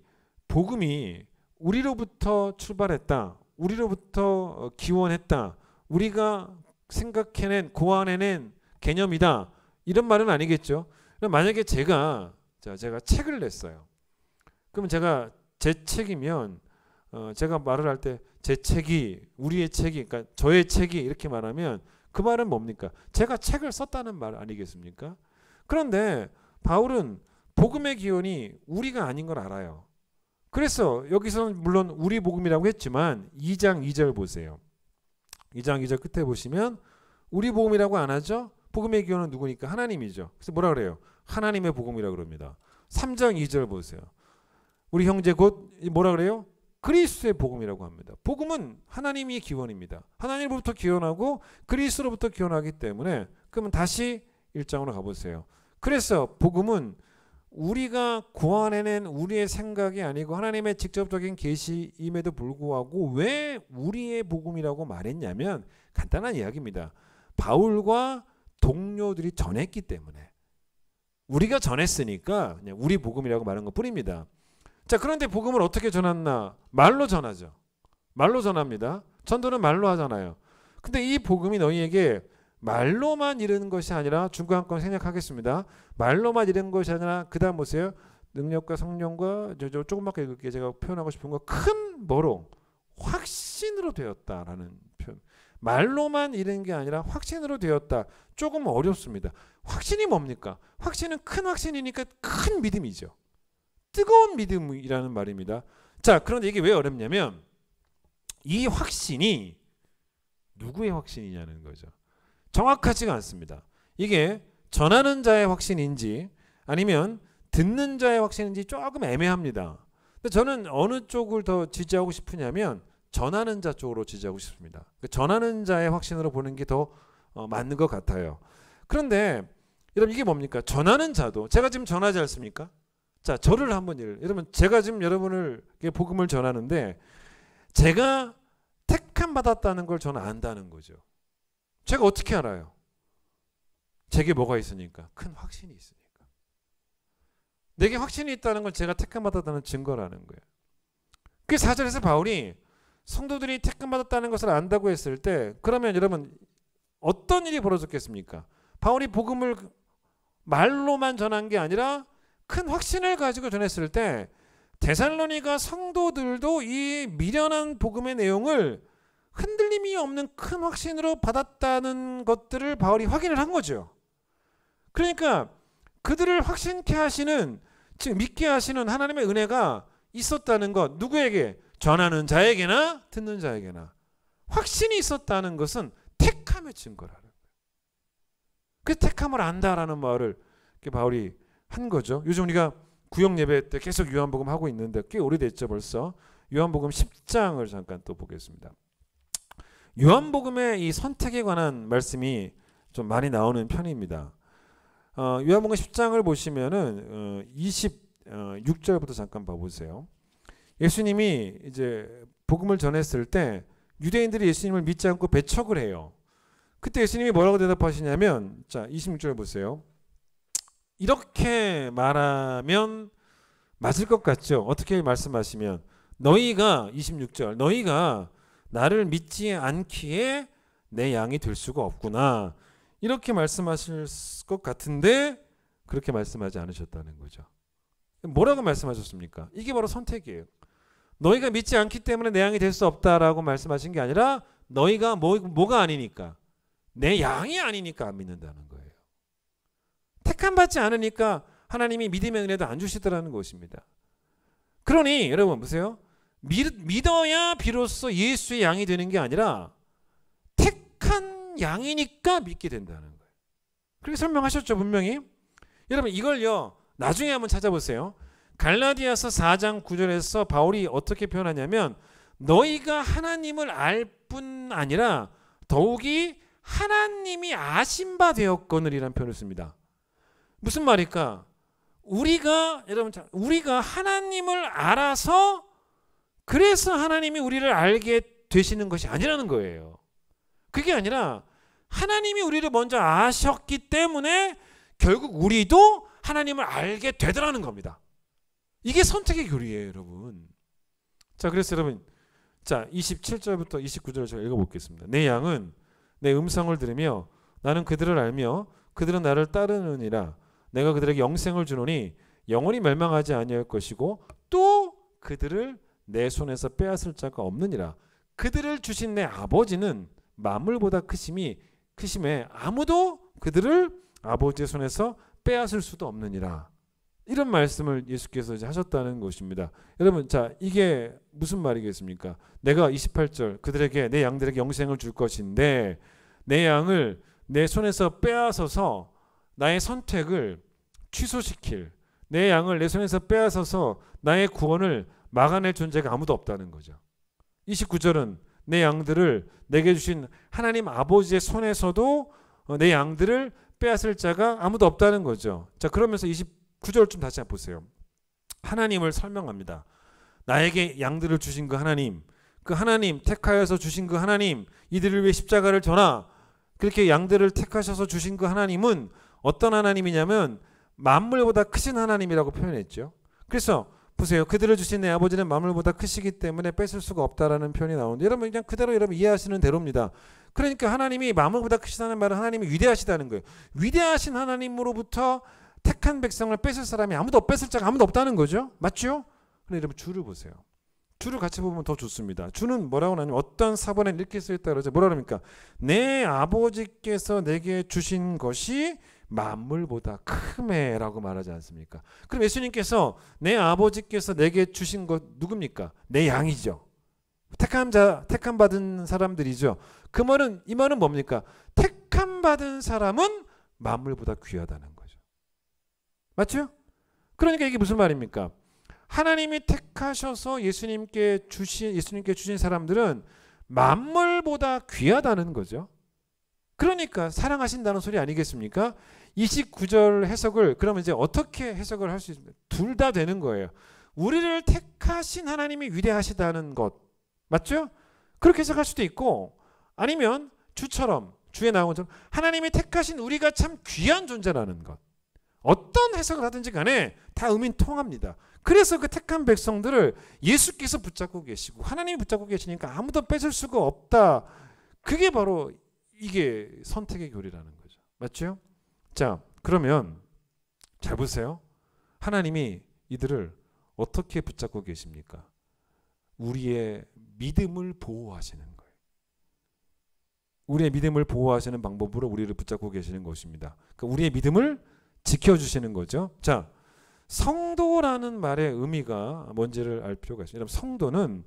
복음이 우리로부터 출발했다. 우리로부터 기원했다. 우리가 생각해낸 고안해낸 개념이다. 이런 말은 아니겠죠. 만약에 제가 책을 냈어요. 그럼 제 책이면 제가 말을 할 때 제 책이 우리의 책이 그러니까 저의 책이 이렇게 말하면 그 말은 뭡니까? 제가 책을 썼다는 말 아니겠습니까? 그런데 바울은 복음의 기원이 우리가 아닌 걸 알아요. 그래서 여기서는 물론 우리 복음이라고 했지만 2장 2절 보세요. 2장 2절 끝에 보시면 우리 복음이라고 안 하죠? 복음의 기원은 누구니까? 하나님이죠. 그래서 뭐라 그래요? 하나님의 복음이라고 그럽니다. 3장 2절 보세요. 우리 형제 곧 뭐라 그래요? 그리스도의 복음이라고 합니다. 복음은 하나님이 기원입니다. 하나님으로부터 기원하고 그리스도로부터 기원하기 때문에 그러면 다시 1장으로 가보세요. 그래서 복음은 우리가 고안해낸 우리의 생각이 아니고 하나님의 직접적인 계시임에도 불구하고 왜 우리의 복음이라고 말했냐면 간단한 이야기입니다. 바울과 동료들이 전했기 때문에 우리가 전했으니까 그냥 우리 복음이라고 말한 것 뿐입니다. 자, 그런데 복음을 어떻게 전했나? 말로 전하죠. 말로 전합니다. 전도는 말로 하잖아요. 근데 이 복음이 너희에게 말로만 이르는 것이 아니라 중간 건 생략하겠습니다. 말로만 이르는 것이 아니라 그 다음 보세요. 능력과 성령과 조금밖에 읽을게요. 제가 표현하고 싶은 거 큰 뭐로? 확신으로 되었다라는 표현. 말로만 이르는 게 아니라 확신으로 되었다. 조금 어렵습니다. 확신이 뭡니까? 확신은 큰 확신이니까 큰 믿음이죠. 뜨거운 믿음이라는 말입니다. 자, 그런데 이게 왜 어렵냐면 이 확신이 누구의 확신이냐는 거죠. 정확하지가 않습니다. 이게 전하는 자의 확신인지 아니면 듣는 자의 확신인지 조금 애매합니다. 근데 저는 어느 쪽을 더 지지하고 싶으냐면 전하는 자 쪽으로 지지하고 싶습니다. 전하는 자의 확신으로 보는 게 더 맞는 것 같아요. 그런데 여러분 이게 뭡니까? 전하는 자도 제가 지금 전하지 않습니까? 자, 저를 한번 여러분 제가 지금 여러분을 복음을 전하는데 제가 택함 받았다는 걸 저는 안다는 거죠. 제가 어떻게 알아요? 제게 뭐가 있으니까? 큰 확신이 있으니까. 내게 확신이 있다는 건 제가 택함 받았다는 증거라는 거예요. 그 4절에서 바울이 성도들이 택함 받았다는 것을 안다고 했을 때 그러면 여러분 어떤 일이 벌어졌겠습니까? 바울이 복음을 말로만 전한 게 아니라 큰 확신을 가지고 전했을 때 데살로니가 성도들도 이 미련한 복음의 내용을 흔들림이 없는 큰 확신으로 받았다는 것들을 바울이 확인을 한 거죠. 그러니까 그들을 확신케 하시는 즉 믿게 하시는 하나님의 은혜가 있었다는 것 누구에게? 전하는 자에게나 듣는 자에게나 확신이 있었다는 것은 택함의 증거라는 거예요. 그 택함을 안다라는 말을 바울이 한 거죠. 요즘 우리가 구역 예배 때 계속 요한복음 하고 있는데 꽤 오래됐죠 벌써. 요한복음 10장을 잠깐 또 보겠습니다. 요한복음의 이 선택에 관한 말씀이 좀 많이 나오는 편입니다. 요한복음 10장을 보시면은 26절부터 잠깐 봐보세요. 예수님이 이제 복음을 전했을 때 유대인들이 예수님을 믿지 않고 배척을 해요. 그때 예수님이 뭐라고 대답하시냐면, 자 26절 보세요. 이렇게 말하면 맞을 것 같죠? 어떻게 말씀하시면 너희가 26절 너희가 나를 믿지 않기에 내 양이 될 수가 없구나. 이렇게 말씀하실 것 같은데 그렇게 말씀하지 않으셨다는 거죠. 뭐라고 말씀하셨습니까? 이게 바로 선택이에요. 너희가 믿지 않기 때문에 내 양이 될 수 없다라고 말씀하신 게 아니라 너희가 뭐가 아니니까 내 양이 아니니까 안 믿는다는 거예요. 택함 받지 않으니까 하나님이 믿음의 은혜도 안 주시더라는 것입니다. 그러니 여러분 보세요. 믿어야 비로소 예수의 양이 되는 게 아니라 택한 양이니까 믿게 된다는 거예요. 그렇게 설명하셨죠 분명히. 여러분 이걸요 나중에 한번 찾아보세요. 갈라디아서 4장 9절에서 바울이 어떻게 표현하냐면 너희가 하나님을 알 뿐 아니라 더욱이 하나님이 아신 바 되었거늘이라는 표현을 씁니다. 무슨 말일까? 우리가 하나님을 알아서 그래서 하나님이 우리를 알게 되시는 것이 아니라는 거예요. 그게 아니라 하나님이 우리를 먼저 아셨기 때문에 결국 우리도 하나님을 알게 되더라는 겁니다. 이게 선택의 교리예요, 여러분. 자, 그래서 여러분, 자 27절부터 29절을 제가 읽어보겠습니다. 내 양은 내 음성을 들으며 나는 그들을 알며 그들은 나를 따르느니라. 내가 그들에게 영생을 주노니 영원히 멸망하지 아니할 것이고 또 그들을 내 손에서 빼앗을 자가 없느니라. 그들을 주신 내 아버지는 만물보다 크심에 아무도 그들을 아버지의 손에서 빼앗을 수도 없느니라. 이런 말씀을 예수께서 이제 하셨다는 것입니다. 여러분, 자 이게 무슨 말이겠습니까? 내가 28절 그들에게 내 양들에게 영생을 줄 것인데 내 양을 내 손에서 빼앗아서 나의 선택을 취소시킬, 내 양을 내 손에서 빼앗아서 나의 구원을 막아낼 존재가 아무도 없다는 거죠. 29절은 내 양들을 내게 주신 하나님 아버지의 손에서도 내 양들을 빼앗을 자가 아무도 없다는 거죠. 자, 그러면서 29절 좀 다시 한번 보세요. 하나님을 설명합니다. 나에게 양들을 주신 그 하나님 택하여서 주신 그 하나님, 이들을 위해 십자가를 져라. 그렇게 양들을 택하셔서 주신 그 하나님은 어떤 하나님이냐면 만물보다 크신 하나님이라고 표현했죠. 그래서 보세요. 그들을 주신 내 아버지는 만물보다 크시기 때문에 뺏을 수가 없다라는 표현이 나오는데 여러분 그냥 그대로 여러분 이해하시는 대로입니다. 그러니까 하나님이 만물보다 크시다는 말은 하나님이 위대하시다는 거예요. 위대하신 하나님으로부터 택한 백성을 뺏을 사람이 뺏을 자가 아무도 없다는 거죠. 맞죠? 근데 여러분 주를 보세요. 주를 같이 보면 더 좋습니다. 주는 뭐라고 하냐면 어떤 사본에 이렇게 쓰였다 그러죠. 뭐라 그럽니까? 내 아버지께서 내게 주신 것이 만물보다 크매라고 말하지 않습니까? 그럼 예수님께서 내 아버지께서 내게 주신 것 누굽니까? 내 양이죠. 택함 받은 사람들이죠. 이 말은 뭡니까? 택함 받은 사람은 만물보다 귀하다는 거죠. 맞죠? 그러니까 이게 무슨 말입니까? 하나님이 택하셔서 예수님께 주신 사람들은 만물보다 귀하다는 거죠. 그러니까 사랑하신다는 소리 아니겠습니까? 29절 해석을 그러면 이제 어떻게 해석을 할 수 있습니까? 둘 다 되는 거예요. 우리를 택하신 하나님이 위대하시다는 것 맞죠? 그렇게 해석할 수도 있고 아니면 주에 나온 것처럼 하나님이 택하신 우리가 참 귀한 존재라는 것. 어떤 해석을 하든지 간에 다 의미는 통합니다. 그래서 그 택한 백성들을 예수께서 붙잡고 계시고 하나님이 붙잡고 계시니까 아무도 뺏을 수가 없다. 그게 바로 이게 선택의 교리라는 거죠. 맞죠? 자, 그러면 잘 보세요. 하나님이 이들을 어떻게 붙잡고 계십니까? 우리의 믿음을 보호하시는 거예요. 우리의 믿음을 보호하시는 방법으로 우리를 붙잡고 계시는 것입니다. 그러니까 우리의 믿음을 지켜주시는 거죠. 자, 성도라는 말의 의미가 뭔지를 알 필요가 있습니다. 성도는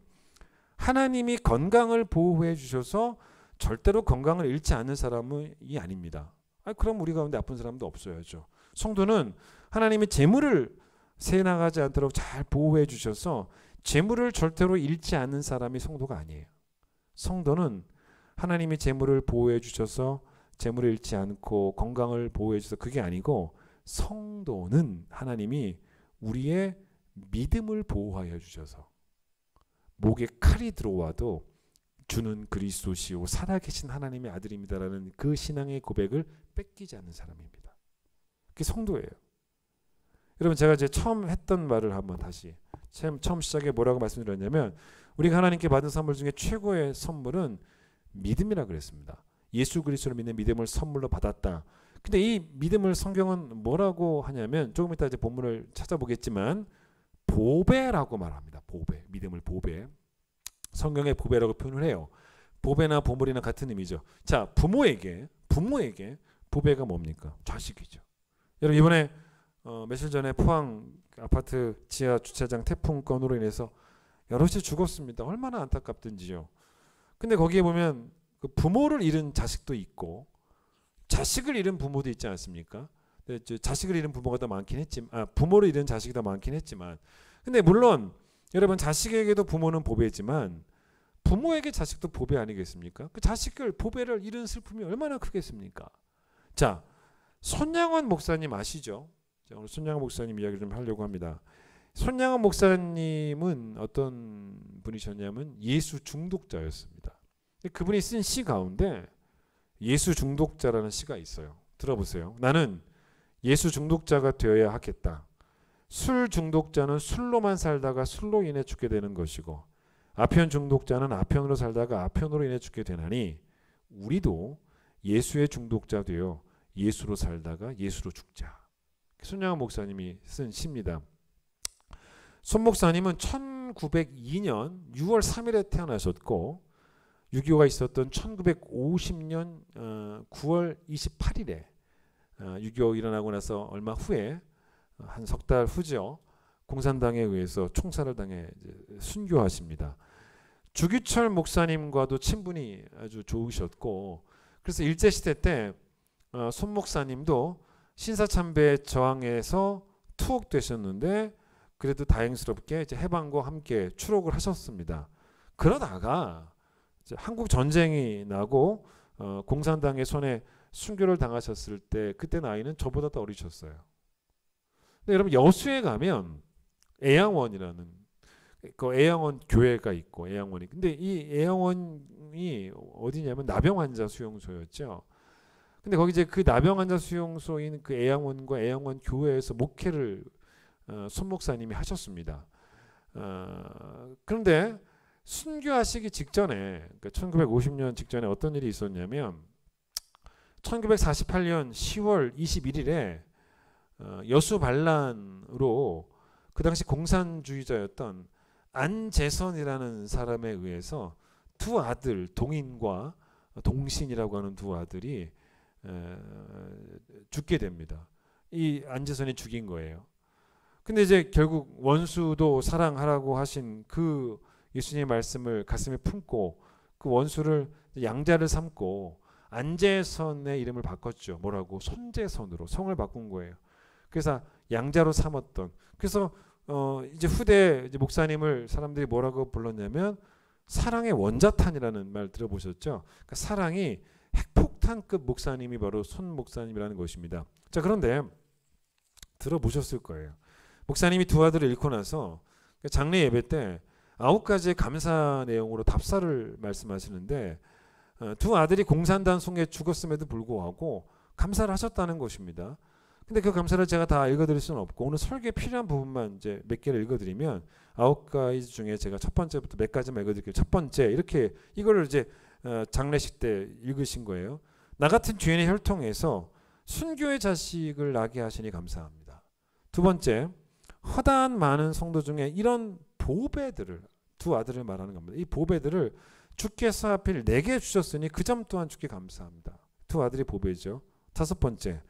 하나님이 건강을 보호해 주셔서 절대로 건강을 잃지 않는 사람이 아닙니다. 그럼 우리 가운데 아픈 사람도 없어야죠. 성도는 하나님이 재물을 새 나가지 않도록 잘 보호해 주셔서 재물을 절대로 잃지 않는 사람이 성도가 아니에요. 성도는 하나님이 재물을 보호해 주셔서 재물을 잃지 않고 건강을 보호해 주셔서 그게 아니고, 성도는 하나님이 우리의 믿음을 보호하여 주셔서 목에 칼이 들어와도 주는 그리스도시요 살아계신 하나님의 아들입니다라는 그 신앙의 고백을 뺏기지 않는 사람입니다. 그게 성도예요. 여러분, 제가 이제 처음 했던 말을 한번 다시, 처음 시작에 뭐라고 말씀드렸냐면, 우리가 하나님께 받은 선물 중에 최고의 선물은 믿음이라 그랬습니다. 예수 그리스도를 믿는 믿음을 선물로 받았다. 근데 이 믿음을 성경은 뭐라고 하냐면, 조금 이따 이제 본문을 찾아보겠지만 보배라고 말합니다. 보배, 믿음을 보배. 성경의 보배라고 표현을 해요. 보배나 보물이나 같은 의미죠. 자, 부모에게 보배가 뭡니까? 자식이죠. 여러분, 이번에 며칠 전에 포항 아파트 지하 주차장 태풍권으로 인해서 여럿이 죽었습니다. 얼마나 안타깝든지요. 근데 거기에 보면 그 부모를 잃은 자식도 있고 자식을 잃은 부모도 있지 않습니까? 자식을 잃은 부모가 더 많긴 했지만, 부모를 잃은 자식이 더 많긴 했지만, 근데 물론 여러분, 자식에게도 부모는 보배지만 부모에게 자식도 보배 아니겠습니까? 그 자식을, 보배를 잃은 슬픔이 얼마나 크겠습니까? 자, 손양원 목사님 아시죠? 자, 오늘 손양원 목사님 이야기를 좀 하려고 합니다. 손양원 목사님은 어떤 분이셨냐면 예수 중독자였습니다. 그분이 쓴 시 가운데 예수 중독자라는 시가 있어요. 들어보세요. 나는 예수 중독자가 되어야 하겠다. 술 중독자는 술로만 살다가 술로 인해 죽게 되는 것이고, 아편 중독자는 아편으로 살다가 아편으로 인해 죽게 되나니, 우리도 예수의 중독자 되어 예수로 살다가 예수로 죽자. 손양원 목사님이 쓴 시입니다. 손 목사님은 1902년 6월 3일에 태어나셨고 6.25가 있었던 1950년 9월 28일에 6.25 일어나고 나서 얼마 후에, 한 석 달 후죠, 공산당에 의해서 총살을 당해 순교하십니다. 주기철 목사님과도 친분이 아주 좋으셨고, 그래서 일제시대 때 손 목사님도 신사참배 저항에서 투옥되셨는데 그래도 다행스럽게 이제 해방과 함께 추록을 하셨습니다. 그러다가 이제 한국 전쟁이 나고 공산당의 손에 순교를 당하셨을 때, 그때 나이는 저보다 더 어리셨어요. 근데 여러분, 여수에 가면 애양원이라는 그 애양원 교회가 있고, 애양원이, 근데 이 애양원이 어디냐면 나병 환자 수용소였죠. 근데 거기 이제 그 나병 환자 수용소인 그 애양원과 애양원 교회에서 목회를 손 목사님이 하셨습니다. 그런데 순교하시기 직전에, 그러니까 1950년 직전에 어떤 일이 있었냐면, 1948년 10월 21일에 여수 반란으로 그 당시 공산주의자였던 안재선이라는 사람에 의해서 두 아들, 동인과 동신이라고 하는 두 아들이 죽게 됩니다. 이 안재선이 죽인 거예요. 근데 이제 결국 원수도 사랑하라고 하신 그 예수님의 말씀을 가슴에 품고 그 원수를 양자를 삼고 안재선의 이름을 바꿨죠. 뭐라고? 손재선으로 성을 바꾼 거예요. 그래서 양자로 삼았던. 그래서 이제 후대 이제 목사님을 사람들이 뭐라고 불렀냐면 사랑의 원자탄이라는 말 들어보셨죠? 그러니까 사랑이 핵폭탄급 목사님이 바로 손 목사님이라는 것입니다. 자, 그런데 들어보셨을 거예요. 목사님이 두 아들을 잃고 나서 장례 예배 때 9가지의 감사 내용으로 답사를 말씀하시는데, 두 아들이 공산당 손에 죽었음에도 불구하고 감사를 하셨다는 것입니다. 근데 그 감사를 제가 다 읽어드릴 수는 없고, 오늘 설교에 필요한 부분만 이제 몇 개를 읽어드리면 9가지 중에 제가 첫 번째부터 몇 가지만 읽어드릴게요. 첫 번째, 이렇게 이거를 이제 장례식 때 읽으신 거예요. 나 같은 죄인의 혈통에서 순교의 자식을 낳게 하시니 감사합니다. 두 번째, 허다한 많은 성도 중에 이런 보배들을, 두 아들을 말하는 겁니다. 이 보배들을 주께서 하필 내게 주셨으니 그 점 또한 주께 감사합니다. 두 아들이 보배죠. 다섯 번째,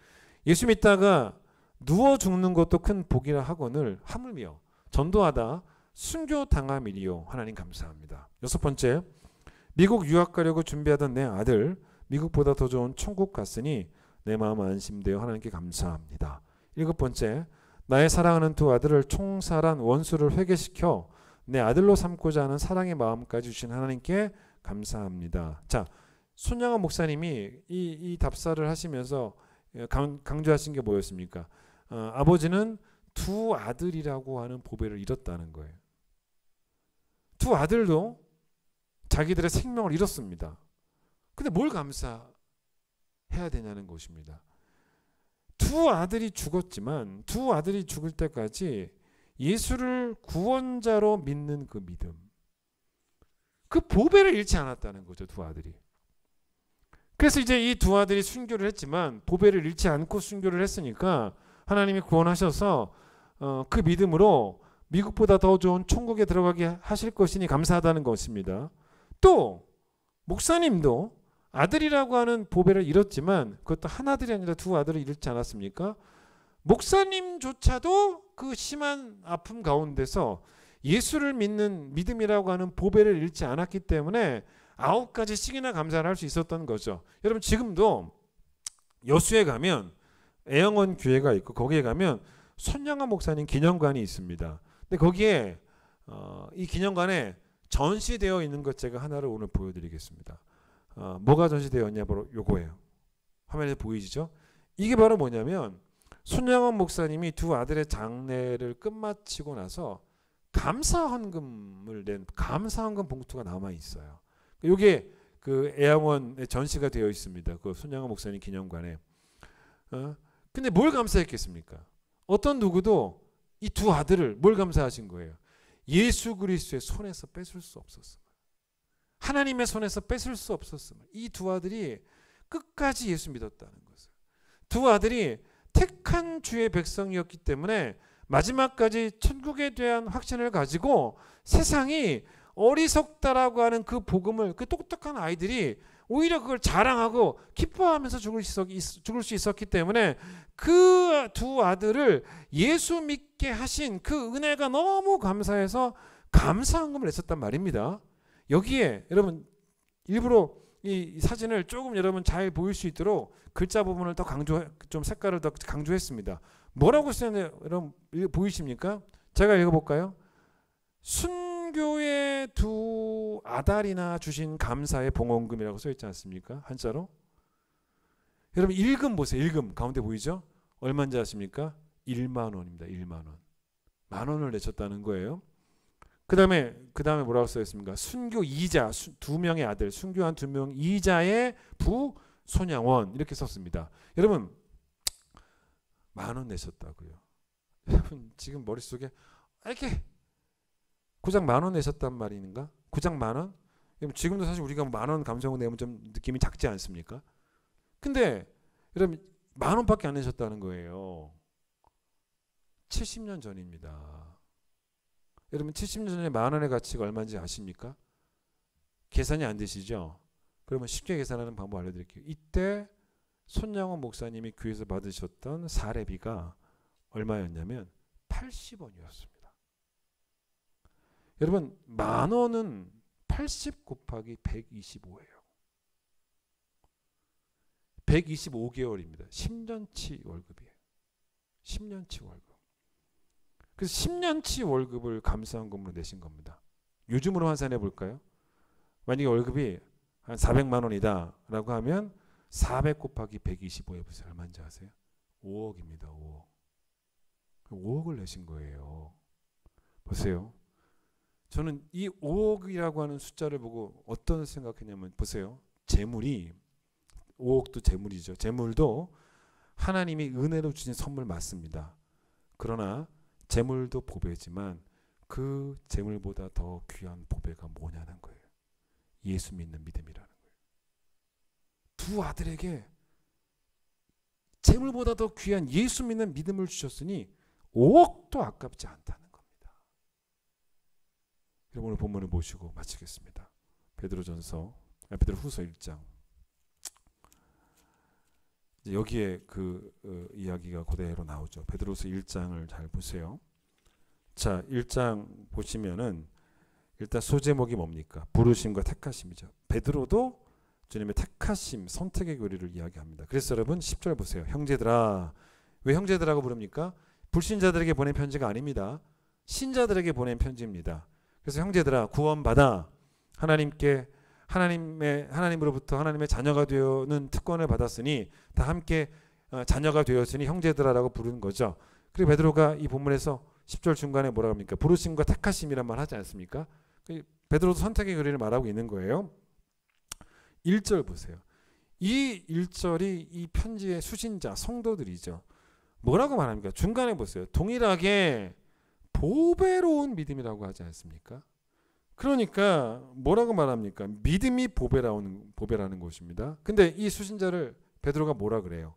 예수 믿다가 누워 죽는 것도 큰 복이라 하거늘 하물며 전도하다 순교 당함이리요 하나님 감사합니다. 여섯 번째, 미국 유학 가려고 준비하던 내 아들 미국보다 더 좋은 천국 갔으니 내 마음 안심되어 하나님께 감사합니다. 7번째, 나의 사랑하는 두 아들을 총살한 원수를 회개시켜 내 아들로 삼고자 하는 사랑의 마음까지 주신 하나님께 감사합니다. 자, 손양원 목사님이 이 답사를 하시면서 강조하신 게 뭐였습니까? 아버지는 두 아들이라고 하는 보배를 잃었다는 거예요. 두 아들도 자기들의 생명을 잃었습니다. 근데 뭘 감사해야 되냐는 것입니다. 두 아들이 죽었지만 두 아들이 죽을 때까지 예수를 구원자로 믿는 그 믿음, 그 보배를 잃지 않았다는 거죠. 두 아들이. 그래서 이제 이 두 아들이 순교를 했지만 보배를 잃지 않고 순교를 했으니까 하나님이 구원하셔서 그 믿음으로 미국보다 더 좋은 천국에 들어가게 하실 것이니 감사하다는 것입니다. 또 목사님도 아들이라고 하는 보배를 잃었지만 그것도 한 아들이 아니라 두 아들을 잃지 않았습니까? 목사님조차도 그 심한 아픔 가운데서 예수를 믿는 믿음이라고 하는 보배를 잃지 않았기 때문에 9가지씩이나 감사를 할 수 있었던 거죠. 여러분 지금도 여수에 가면 애영원 교회가 있고 거기에 가면 손양원 목사님 기념관이 있습니다. 근데 거기에 이 기념관에 전시되어 있는 것 제가 하나를 오늘 보여드리겠습니다. 뭐가 전시되어 있냐 바로 요거예요. 화면에 보이시죠? 이게 바로 뭐냐면 손양원 목사님이 두 아들의 장례를 끝마치고 나서 감사헌금을 낸 감사헌금 봉투가 남아 있어요. 이게 그 애양원에 전시가 되어 있습니다. 그 손양원 목사님 기념관에. 근데 뭘 감사했겠습니까? 어떤 누구도 이 두 아들을 뭘 감사하신 거예요? 예수 그리스도의 손에서 뺏을 수 없었음을, 하나님의 손에서 뺏을 수 없었음을, 이 두 아들이 끝까지 예수 믿었다는 것을, 두 아들이 택한 주의 백성이었기 때문에 마지막까지 천국에 대한 확신을 가지고 세상이 어리석다라고 하는 그 복음을, 그 똑똑한 아이들이 오히려 그걸 자랑하고 기뻐하면서 죽을 수 있었기 때문에 그 두 아들을 예수 믿게 하신 그 은혜가 너무 감사해서 감사헌금을 냈었단 말입니다. 여기에 여러분 일부러 이 사진을 조금 여러분 잘 보일 수 있도록 글자 부분을 더 좀 색깔을 더 강조했습니다. 뭐라고 쓰는데 여러분 보이십니까? 제가 읽어볼까요? 순교의 두 아달이나 주신 감사의 봉헌금이라고 써 있지 않습니까? 한자로. 여러분 일금 보세요. 일금 가운데 보이죠? 얼마인지 아십니까? 1만 원입니다. 1만 원. 만 원을 내셨다는 거예요. 그 다음에 뭐라고 써 있습니까? 순교 이자, 두 명의 아들, 순교한 두 명 이자의 부 손양원 이렇게 썼습니다. 여러분 10,000원 내셨다고요. 여러분 지금 머릿속에 이렇게 고작 10,000원 내셨단 말인가? 고작 10,000원? 지금도 사실 우리가 10,000원 감사헌금 내면 좀 느낌이 작지 않습니까? 근데 여러분 10,000원밖에 안 내셨다는 거예요. 70년 전입니다. 여러분 70년 전에 10,000원의 가치가 얼마인지 아십니까? 계산이 안 되시죠? 그러면 쉽게 계산하는 방법 알려드릴게요. 이때 손양원 목사님이 교회에서 받으셨던 사례비가 얼마였냐면 80원이었습니다. 여러분 10,000원은 80 곱하기 125예요. 125개월입니다. 10년치 월급이에요. 10년치 월급. 그래서 10년치 월급을 감사헌금으로 내신 겁니다. 요즘으로 환산해 볼까요? 만약에 월급이 한 400만 원이다 라고 하면 400 곱하기 125 해보세요. 얼마인지 아세요? 5억입니다. 5억. 5억을 내신 거예요. 보세요. 저는 이 5억이라고 하는 숫자를 보고 어떤 생각했냐면 보세요. 재물이 5억도 재물이죠. 재물도 하나님이 은혜로 주신 선물 맞습니다. 그러나 재물도 보배지만 그 재물보다 더 귀한 보배가 뭐냐는 거예요. 예수 믿는 믿음이라는 거예요. 두 아들에게 재물보다 더 귀한 예수 믿는 믿음을 주셨으니 5억도 아깝지 않다는 겁니다. 여러분 오늘 본문을 보시고 마치겠습니다. 베드로후서 1장. 여기에 그 이야기가 그대로 나오죠. 베드로후서 1장을 잘 보세요. 자, 1장 보시면은 일단 소제목이 뭡니까? 부르심과 택하심이죠. 베드로도 주님의 택하심, 선택의 교리를 이야기합니다. 그래서 여러분 10절 보세요. 형제들아 왜 형제들하고 부릅니까? 불신자들에게 보낸 편지가 아닙니다. 신자들에게 보낸 편지입니다. 그래서 형제들아 구원받아 하나님으로부터 하나님의 자녀가 되는 특권을 받았으니 다 함께 자녀가 되었으니 형제들아라고 부르는 거죠. 그리고 베드로가 이 본문에서 10절 중간에 뭐라고 합니까? 부르심과 택하심이란 말 하지 않습니까? 베드로도 선택의 교리를 말하고 있는 거예요. 1절 보세요. 이 1절이 이 편지의 수신자 성도들이죠. 뭐라고 말합니까? 중간에 보세요. 동일하게 보배로운 믿음이라고 하지 않습니까? 그러니까 뭐라고 말합니까? 믿음이 보배라는 것입니다. 근데 이 수신자를 베드로가 뭐라 그래요?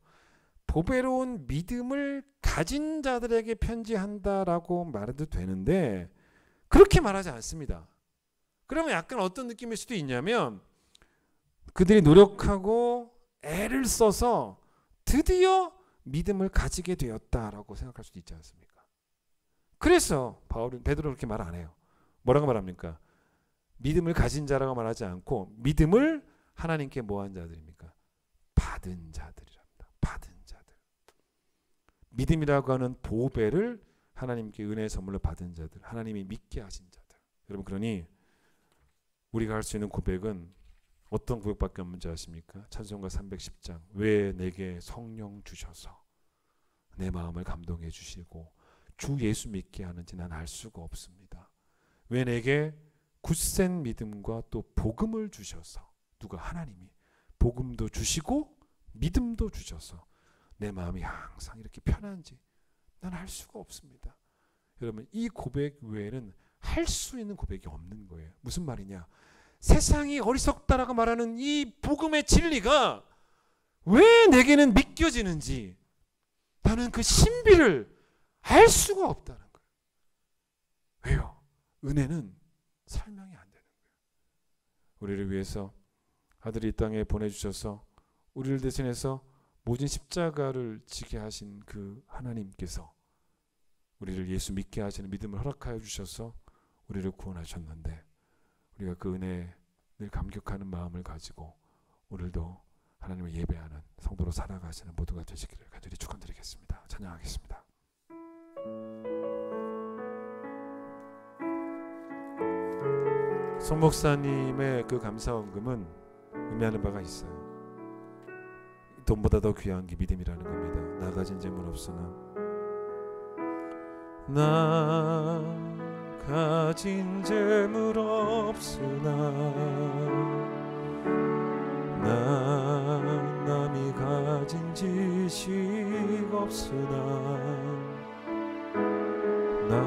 보배로운 믿음을 가진 자들에게 편지한다라고 말해도 되는데 그렇게 말하지 않습니다. 그러면 약간 어떤 느낌일 수도 있냐면 그들이 노력하고 애를 써서 드디어 믿음을 가지게 되었다라고 생각할 수도 있지 않습니까? 그래서 베드로는 그렇게 말 안 해요. 뭐라고 말합니까? 믿음을 가진 자라고 말하지 않고 믿음을 하나님께 뭐한 자들입니까? 받은 자들이랍니다. 받은 자들. 믿음이라고 하는 보배를 하나님께 은혜의 선물로 받은 자들, 하나님이 믿게 하신 자들. 여러분, 그러니 우리가 할 수 있는 고백은 어떤 고백밖에 없는지 아십니까? 찬송가 310장. 왜 내게 성령 주셔서 내 마음을 감동해 주시고 주 예수 믿게 하는지 난 알 수가 없습니다. 왜 내게 굳센 믿음과 또 복음을 주셔서, 누가? 하나님이 복음도 주시고 믿음도 주셔서 내 마음이 항상 이렇게 편한지 난 알 수가 없습니다. 여러분, 이 고백 외에는 할 수 있는 고백이 없는 거예요. 무슨 말이냐? 세상이 어리석다라고 말하는 이 복음의 진리가 왜 내게는 믿겨지는지 나는 그 신비를 알 수가 없다는 거예요. 왜요? 은혜는 설명이 안 되는 거예요. 우리를 위해서 아들이 이 땅에 보내주셔서 우리를 대신해서 모진 십자가를 지게 하신 그 하나님께서 우리를 예수 믿게 하시는 믿음을 허락하여 주셔서 우리를 구원하셨는데 우리가 그 은혜에 늘 감격하는 마음을 가지고 오늘도 하나님을 예배하는 성도로 살아가시는 모두가 되시기를 간절히 축원드리겠습니다. 찬양하겠습니다. 송 목사님의 그 감사원금은 의미하는 바가 있어요. 돈보다 더 귀한 게 믿음이라는 겁니다. 나 가진 재물 없으나 나 가진 재물 없으나 나 남이 가진 지식 없으나 나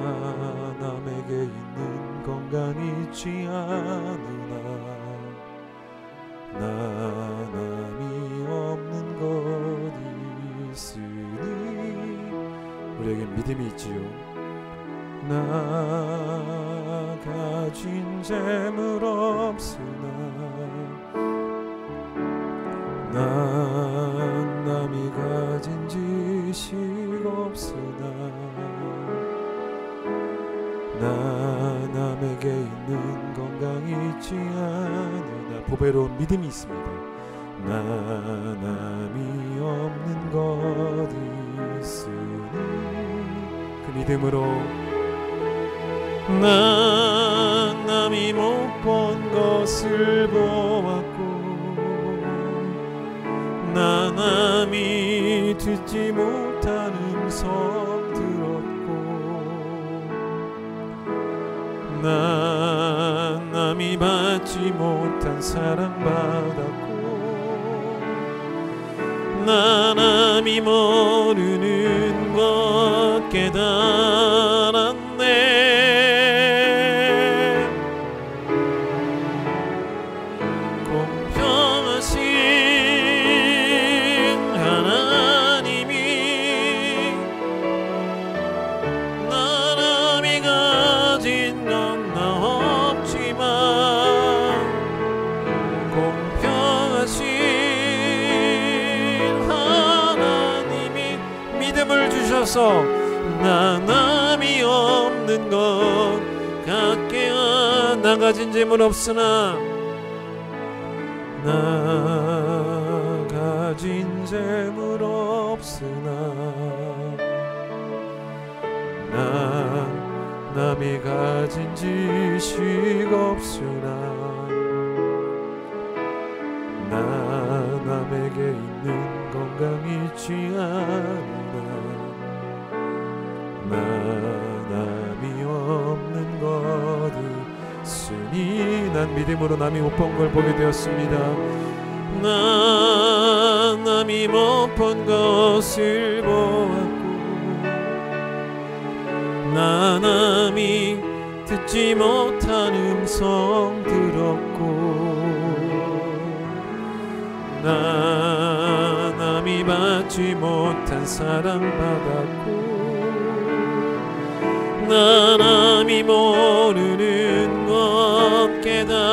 남에게 있는 건강 있지 않으나 나 남이 없는 것 있으니 우리에게 믿음이 있지요. 나 가진 재물 없으나 나 남이 가진 지식 없으나 나 남에게 있는 건강 있지 않으나 보배로운 믿음이 있습니다. 나 남이 없는 것 있으니 그 믿음으로 나 남이 못 본 것을 보았고 나 남이 듣지 못한 음성 들었고 나 남이 받지 못한 사랑 받았고 나 남이 모르는 것 깨달았네. 공평하신 하나님이 나 남이 가진 건 나 없지만 공평하신 하나님이 믿음을 주셔서 나 남이 없는 것 같게 나 가진 재물 없으나 나 가진 재물 없으나 난 남이 가진 지식 없으나 나 남에게 있는 건강 잊지 않으나 나 남이 없는 것 있으니 난 믿음으로 남이 못 본 걸 보게 되었습니다. 난 남이 못 본 것을 보았고 나 남이 듣지 못한 음성 들었고 나 남이 받지 못한 사랑 받았고 나 남이 모르는 것 깨달았네.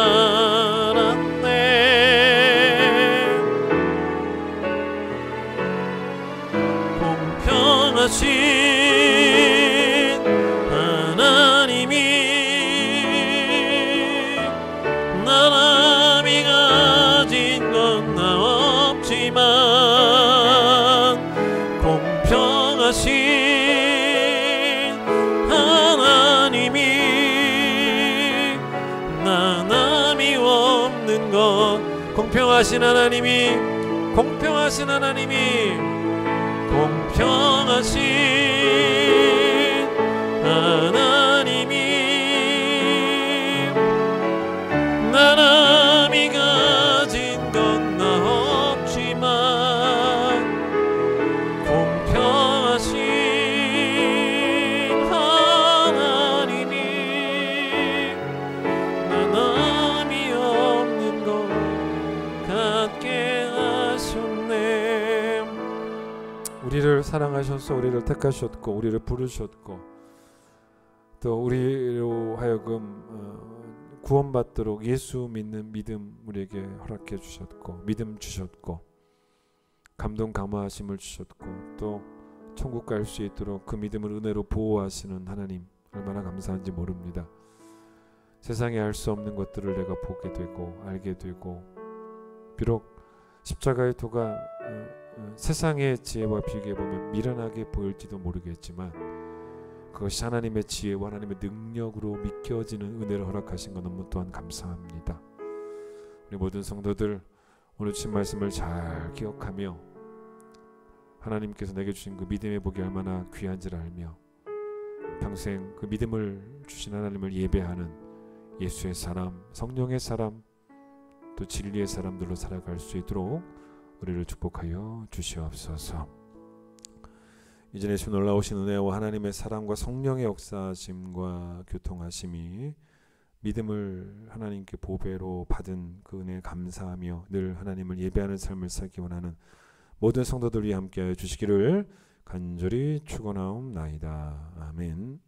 공평하신 하나님이 나 남이 가진 건 나 없지만 공평하신 하나님이 나 남이 없는 것 공평하신 하나님이 공평하신 하나님이 공평하신 하나님이 나 남이 가진 건 나 없지만 공평하신 하나님이 나 남이 없는 것 같게 하셨네. 우리를 사랑하셔서 우리를 택하셨고 우리를 부르셨고 또 우리로 하여금 구원받도록 예수 믿는 믿음 우리에게 허락해 주셨고 믿음 주셨고 감동 감화하심을 주셨고 또 천국 갈 수 있도록 그 믿음을 은혜로 보호하시는 하나님 얼마나 감사한지 모릅니다. 세상에 알 수 없는 것들을 내가 보게 되고 알게 되고 비록 십자가의 도가 세상의 지혜와 비교해보면 미련하게 보일지도 모르겠지만 그것이 하나님의 지혜와 하나님의 능력으로 믿겨지는 은혜를 허락하신 것 너무 또한 감사합니다. 우리 모든 성도들 오늘 주신 말씀을 잘 기억하며 하나님께서 내게 주신 그 믿음의 복이 얼마나 귀한지를 알며 평생 그 믿음을 주신 하나님을 예배하는 예수의 사람, 성령의 사람, 또 진리의 사람들로 살아갈 수 있도록 우리를 축복하여 주시옵소서. 이제 내시 놀라우신 은혜와 하나님의 사랑과 성령의 역사하심과 교통하심이 믿음을 하나님께 보배로 받은 그 은혜에 감사하며 늘 하나님을 예배하는 삶을 살기 원하는 모든 성도들 위해 함께하여 주시기를 간절히 축원하옵나이다. 아멘.